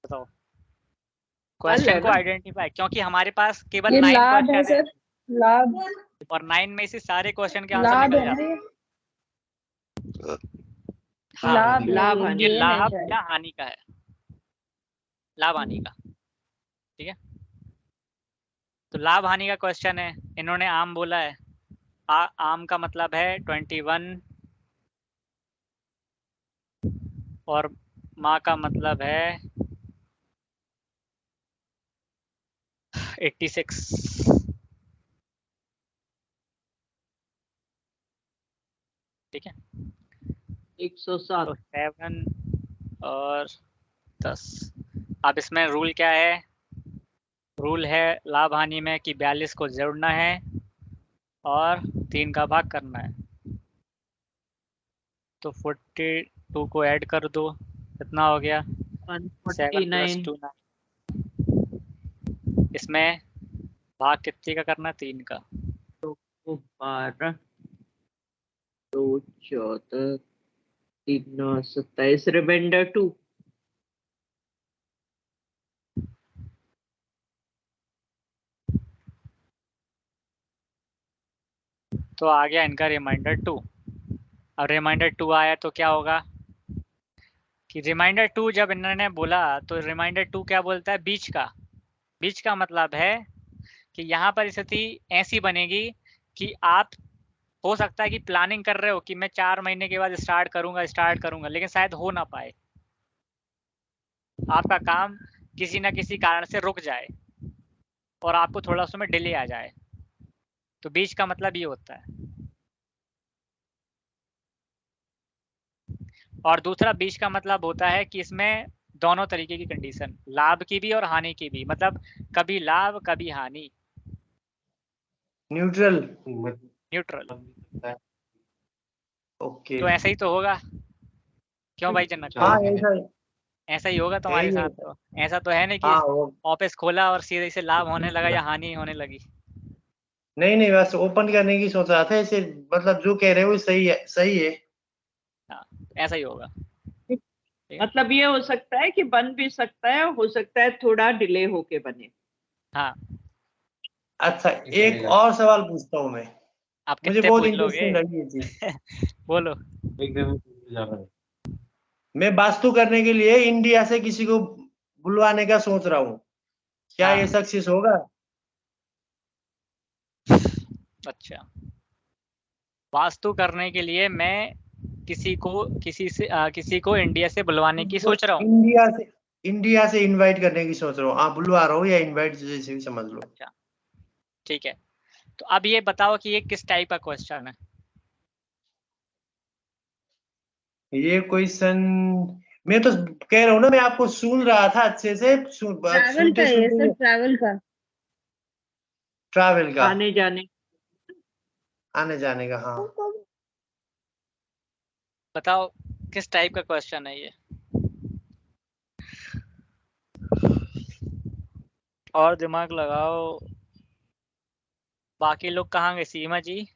बताओ। क्वेश्चन को आइडेंटिफाई, क्योंकि हमारे पास केवल 9 क्वेश्चन है, लाभ और 9 में से सारे क्वेश्चन के आंसर निकल जाते हैं। हाँ, ये लाभ या हानि का है, लाभ हानि का, ठीक है। तो लाभ हानि का क्वेश्चन है, इन्होंने आम बोला है। आम का मतलब है 21, और माँ का मतलब है 86, ठीक है। 107। तो 7 और 10। अब इसमें रूल क्या है? रूल है लाभ हानि में कि 42 को जोड़ना है और 3 का भाग करना है। तो 42 को ऐड कर दो, कितना हो गया? 7 + 2 9। इसमें भाग कितने का करना? 3 का। 12 2 14 3 9 27, रिमाइंडर 2। तो आ गया इनका रिमाइंडर 2। अब रिमाइंडर 2 आया तो क्या होगा कि रिमाइंडर 2 जब इन्होंने बोला तो रिमाइंडर 2 क्या बोलता है? बीच का मतलब है कि यहाँ पर स्थिति ऐसी बनेगी कि आप, हो सकता है कि प्लानिंग कर रहे हो कि मैं 4 महीने के बाद स्टार्ट करूंगा, लेकिन शायद हो ना पाए, आपका काम किसी ना किसी कारण से रुक जाए और आपको थोड़ा उसमें डिले आ जाए। तो बीच का मतलब ये होता है। और दूसरा बीच का मतलब होता है कि इसमें दोनों तरीके की कंडीशन, लाभ की भी और हानि की भी, मतलब कभी लाभ कभी हानि, न्यूट्रल। न्यूट्रल। ओके। तो ऐसा ही तो होगा, क्यों भाई जनक? हाँ, ऐसा ही होगा है तुम्हारे ही है। साथ। तो ऐसा तो है नहीं कि हाँ, वो ऑफिस खोला और सीधे से लाभ होने लगा या हानि होने लगी। नहीं, बस ओपन करने की सोच रहा था ऐसे, मतलब जो कह रहे हो सही है, सही है। हाँ, ऐसा ही होगा। मतलब ये हो सकता है कि बन भी सकता है, हो सकता है थोड़ा डिले होके बने। हाँ, अच्छा, एक और सवाल पूछता हूँ मैं, आप मुझे कितने बहुत पूछ लोगे? इंटरेस्टिंग लगी ये चीज। बोलो। मैं वास्तु करने के लिए इंडिया से किसी को बुलवाने का सोच रहा हूँ, क्या हाँ, ये सक्सेस होगा? अच्छा, वास्तु करने के लिए मैं किसी को इंडिया से बुलवाने की सोच रहा हूँ। इंडिया से इनवाइट करने की सोच रहा हूँ। आप बुलवा रहा हो या इनवाइट जैसे भी समझ लो। अच्छा, ठीक है। तो अब ये बताओ कि ये किस टाइप का क्वेश्चन है? ये क्वेश्चन मैं तो कह रहा हूँ ना, मैं आपको सुन रहा था अच्छे से। ट्रैवल का है सर, ट्रैवल का। ट्रैवल का, आने जाने। आने जाने का। हाँ, बताओ किस टाइप का क्वेश्चन है ये? और दिमाग लगाओ। बाकी लोग कहाँ गए? सीमा जी,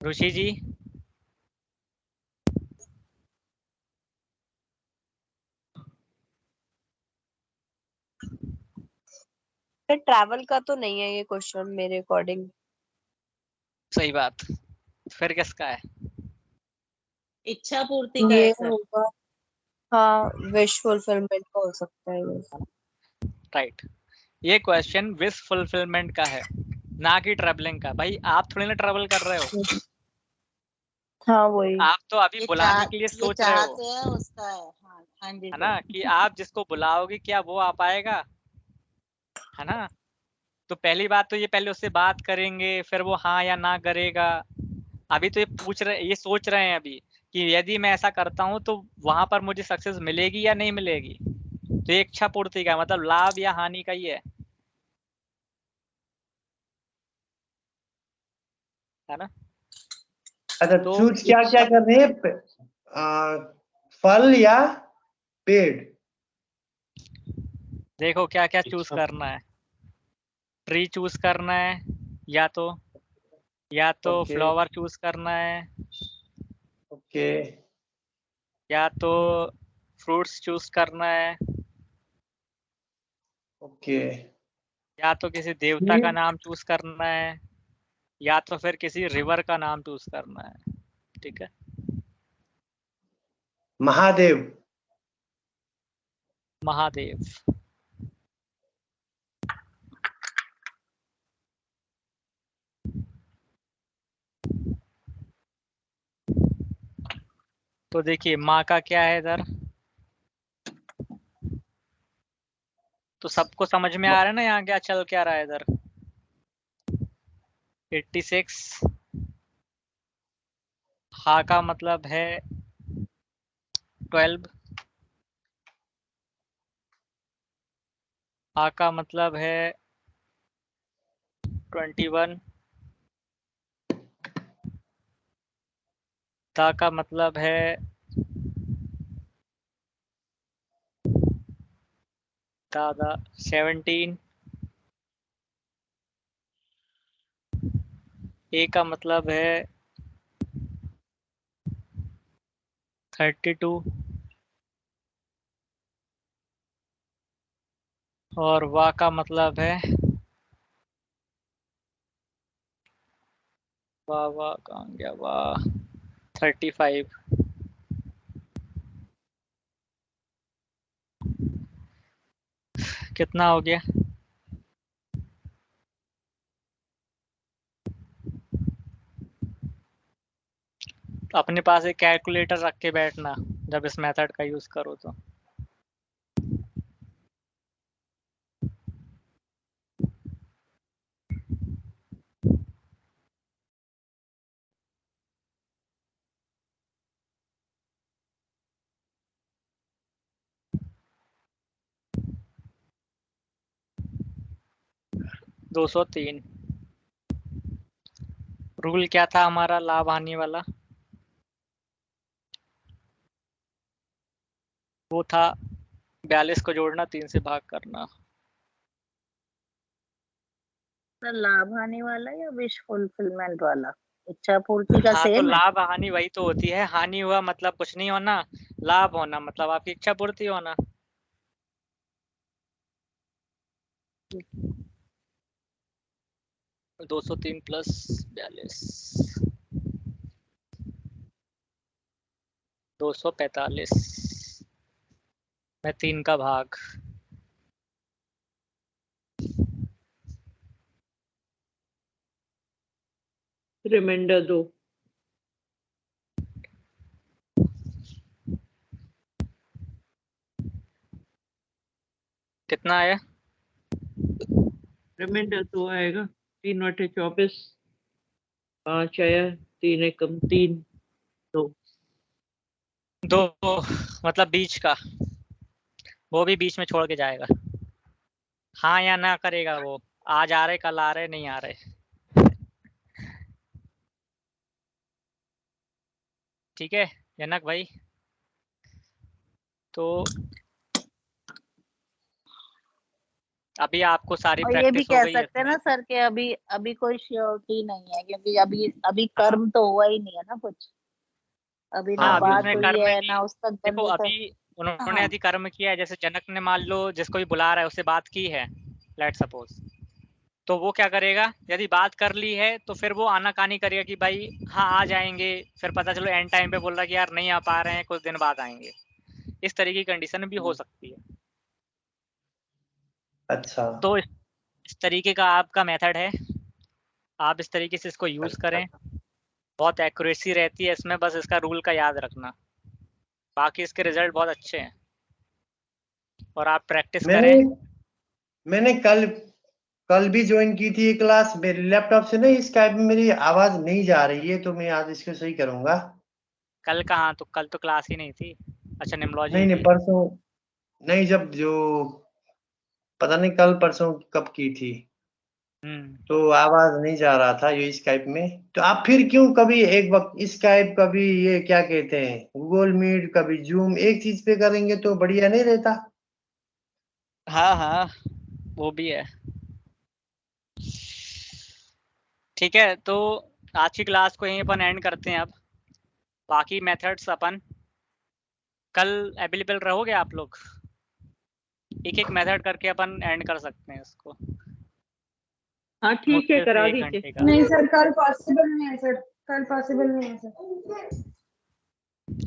ऋषि जी, ट्रैवल का तो नहीं है ये क्वेश्चन मेरे अकॉर्डिंग। सही बात। फिर किसका है? इच्छा पूर्ति का है ये सर। होगा, हाँ, विश फुलफिलमेंट का हो सकता है ये। राइट, ये क्वेश्चन विश फुलफिलमेंट का है, ना कि ट्रैवलिंग का। भाई आप थोड़ी ना ट्रैवल कर रहे हो, हाँ वही। आप तो अभी बुलाने के लिए ये सोच रहे हो, चाहते हैं उसका है। हाँ, हाँ जी है सर। ना? कि आप जिसको बुलाओगे क्या वो आ पाएगा, है ना? तो पहली बात तो ये पहले उससे बात करेंगे, फिर वो हाँ या ना करेगा। अभी तो ये सोच रहे हैं अभी कि यदि मैं ऐसा करता हूँ तो वहां पर मुझे सक्सेस मिलेगी या नहीं मिलेगी। तो ये इच्छा पूर्ति का मतलब लाभ या हानि का ही है ना? अच्छा, तो चूज क्या क्या कर रहे हैं? फल या पेड़? देखो क्या क्या चूज करना है। ट्री चूज करना है, या तो ओके, फ्लावर चूज करना है, ओके, या तो फ्रूट्स चूज करना है, ओके। या तो किसी देवता का नाम चूज करना है, या तो फिर किसी रिवर का नाम चूज करना है। ठीक है, महादेव। महादेव। तो देखिए माँ का क्या है इधर, तो सबको समझ में आ रहा है ना यहाँ क्या चल क्या रहा है इधर? 86। हा का मतलब है 12। आ का मतलब है 21। ता का मतलब है 17। ए का मतलब है 32। और वा का मतलब है वाह कहाँ गया वाह, 35। कितना हो गया? अपने पास एक कैलकुलेटर रख के बैठना जब इस मेथड का यूज करो तो। दो 203। रूल क्या था हमारा लाभ हानि वाला? वो था 42 को जोड़ना, 3 से भाग करना। सर लाभ हानि वाला या विश फुलफिलमेंट वाला? इच्छा पूर्ति का हाँ, तो सेम है। लाभ हानि वही तो होती है। हानि हुआ मतलब कुछ नहीं होना, लाभ होना मतलब आपकी इच्छा पूर्ति होना। तो 203 प्लस 42 245 में 3 का भाग रिमाइंडर दो। कितना आया? रिमाइंडर 2 आएगा। 3 बटे 24, 5 आया, 3 एकम 3, 2। 2 मतलब बीच का, वो भी बीच में छोड़ के जाएगा। हाँ या ना करेगा वो, आज आ रहे कल आ रहे नहीं आ रहे। ठीक है जनक भाई, तो अभी आपको सारी और ये भी प्रैक्टिस हो कह गई है सकते हैं ना इसमें। सर कि अभी अभी कोई श्योरिटी नहीं है, क्योंकि अभी कर्म तो हुआ ही नहीं है ना कुछ, अभी ना हाँ अभी बात उसने हुई कर्म है की, ना उसका देखो गंदे से। अभी उन्होंने हाँ यदि कर्म किया है, जैसे जनक ने मान लो जिसको भी बुला रहा है उससे बात की है, लेट सपोज, तो वो क्या करेगा, यदि बात कर ली है तो फिर वो आनाकानी करेगा कि भाई हाँ आ जाएंगे, फिर पता चलो एंड टाइम पे बोल रहा है कि यार नहीं आ पा रहे हैं, कुछ दिन बाद आएंगे। इस तरह की कंडीशन भी हो सकती है। अच्छा तो इस तरीके का आपका मेथड है, आप इस तरीके से इसको यूज करें, बहुत एक्यूरेसी रहती है इसमें, बस इसका रूल का याद रखना, बाकी इसके रिजल्ट बहुत अच्छे हैं और आप प्रैक्टिस मैंने करें। मैंने कल भी ज्वाइन की थी ये क्लास। मेरे लैपटॉप से ना स्काइप में मेरी आवाज नहीं जा रही है, तो मैं आज इसको सही करूंगा। कल कहाँ, तो कल तो क्लास ही नहीं थी। अच्छा निम्नोलॉजी नहीं थी। परसों नहीं, जब जो पता नहीं कल परसों कब की थी, तो आवाज नहीं जा रहा था ये स्काइप में। तो आप फिर क्यों कभी एक वक्त स्काइप, कभी ये क्या कहते हैं गूगल मीट, कभी जूम, एक चीज पे करेंगे तो बढ़िया नहीं रहता? हाँ हाँ वो भी है। ठीक है, तो आज की क्लास को यहीं अपन एंड करते हैं। अब बाकी मेथड्स अपन कल अवेलेबल रहोगे आप लोग, एक एक मेथड करके अपन एंड कर सकते हैं इसको, हाँ ठीक है, मुश्किल करा से 1 दीजिए। घंटे का। नहीं सर, कल पॉसिबल नहीं है सर, कल पॉसिबल नहीं है सर।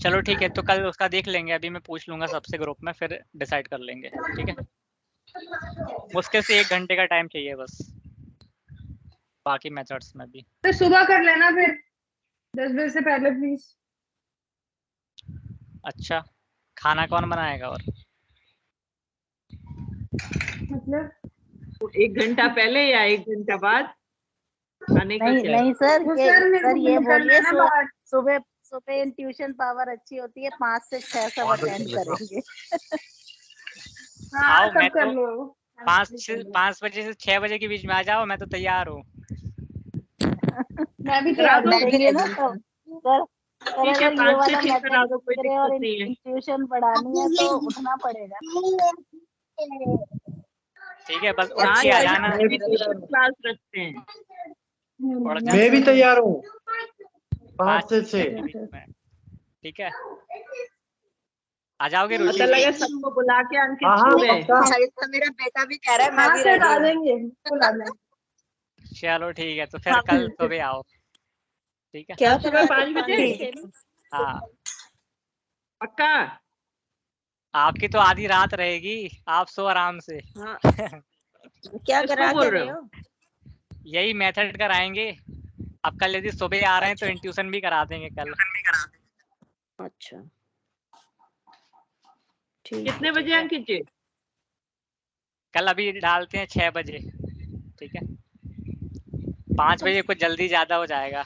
चलो ठीक है, तो कल उसका देख लेंगे, अभी मैं पूछ लूंगा सबसे ग्रुप में, फिर डिसाइड कर लेंगे। ठीक है, मुश्किल से 1 घंटे का टाइम चाहिए बस, बाकी मेथड्स में भी। तो सुबह कर लेना फिर 10 बजे से पहले प्लीज। अच्छा, खाना कौन बनाएगा? और मतलब तो 1 घंटा पहले या 1 घंटा बाद खाने का नहीं क्या है? नहीं सर, वो ये सर मेरे सर को ये निकलना बोलिए है ना बाहर। सुबह सुबह ट्यूशन पावर अच्छी होती है, 5 से 6 सब अटेंड करेंगे। हाँ आओ, मैं तब कर तो लो। 5 बजे से 6 बजे के बीच में आ जाओ, मैं तो तैयार हूँ। मैं भी करा तैयार दो। हूँ। देंगे ना तो सर। सर ठीक है, अगर ये 5 से वाला 6 मेथड करा दो, कोई सीख रहे हैं और दिक्कत नहीं है। ट्यूशन पढ़ानी है तो उठना पड़ेगा। ठीक है, बस उठ हाँ के आ यार, जाना। मैं भी ट्यूशन क्लास रखते हैं। उठ मैं भी तैयार हूँ 5 से 5 6। के बीच में। ठीक है, आ जाओगे पता रुचि जी? लगा सबको बुला के अंकित हाँ हाँ सो गए। पक्का। तो मेरा बेटा भी कह रहा है मैं हाँ भी सर रेडी आ हूँ। जाएंगे, बिल्कुल आ जाएंगे। चलो ठीक है, तो फिर हाँ कल सुबह आओ। ठीक है, क्या कल सुबह करा 5 बजे हाँ पक्का? आपकी तो आधी रात रहेगी, आप सो आराम से। हाँ क्या किसको करा बोल क्या रहे रहे हो? हो? यही मेथड कराएंगे। अब कल यदि सुबह आ रहे हैं तो अच्छा ट्यूशन भी करा देंगे कल। अच्छा ठीक कितने है। बजे अंकित जी? कल अभी डालते हैं 6 बजे। ठीक है, 5 बजे कुछ जल्दी ज्यादा हो जाएगा।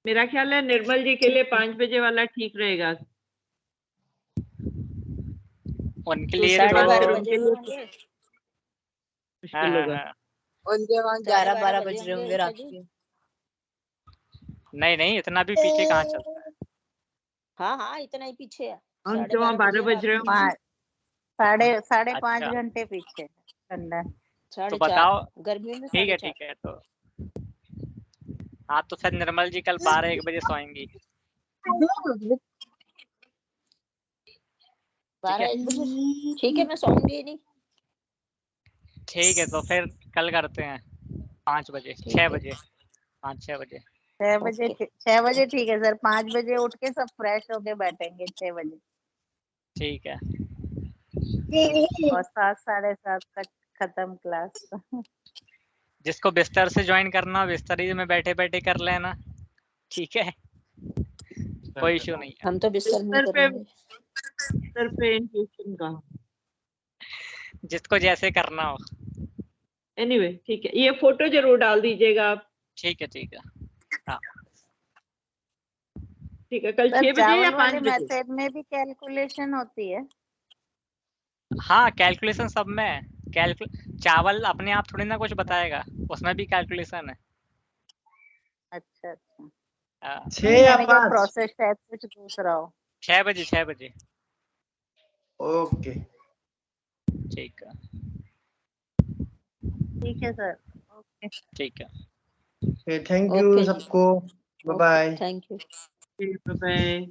मेरा ख्याल है निर्मल जी के लिए 5 बजे वाला ठीक रहेगा। उनके तो लिए उसके तो 12:30 बाद फिर बजे उनके लिए होंगे। मुश्किल होगा। हाँ। उनके वहाँ 11-12 बज रहे होंगे रात के। नहीं नहीं, इतना भी पीछे कहाँ चलता है। हाँ हाँ इतना ही पीछे है। उनके वहाँ 12 बज रहे होंगे। 5 5:30 अच्छा, घंटे पीछे ठंडा। तो 4:30 बताओ। गर्मियों में ठीक है 4:30। ठीक है, तो हाँ तो फिर निर्मल जी कल 12-1 बजे सोएंगी। 12-1 बजे ठीक है, मैं सोऊंगी नहीं। ठीक है, तो फिर कल करते हैं 5 बजे, 6 बजे, 5-6 बजे। 6 बजे ठीक है सर। 5 बजे उठ के सब फ्रेश होके बैठेंगे 6 बजे, ठीक है, और 7 साढ़े 7 तक खत्म क्लास। जिसको बिस्तर से ज्वाइन करना हो बिस्तर ही में बैठे बैठे कर लेना, ठीक है, कोई इशू नहीं है। हम तो बिस्तर में सर पे करेंगे। सर पे इंट्यूशन का जिसको जैसे करना हो। एनीवे ठीक है, ये फोटो जरूर डाल दीजिएगा आप। ठीक है, ठीक है। हाँ, ठीक है, कल सर 6 बजे या चावल 5 वाले बजे? मेथड में भी कैलकुलेशन होती है? हाँ, कैलकुलेशन सब में है। चावल अपने आप थोड़ी ना कुछ बताएगा, उसमें भी कैलकुलेशन है। अच्छा अच्छा, हाँ, 6 या मैंने कहा 5? प्रोसेस शायद कुछ दूसरा हो। 6 बजे, 6 बजे। ओके, ठीक है, ठीक है सर, ओके। ठीक है। थैंक यू ओके जी, सबको, bye bye. Thank you. Bye bye.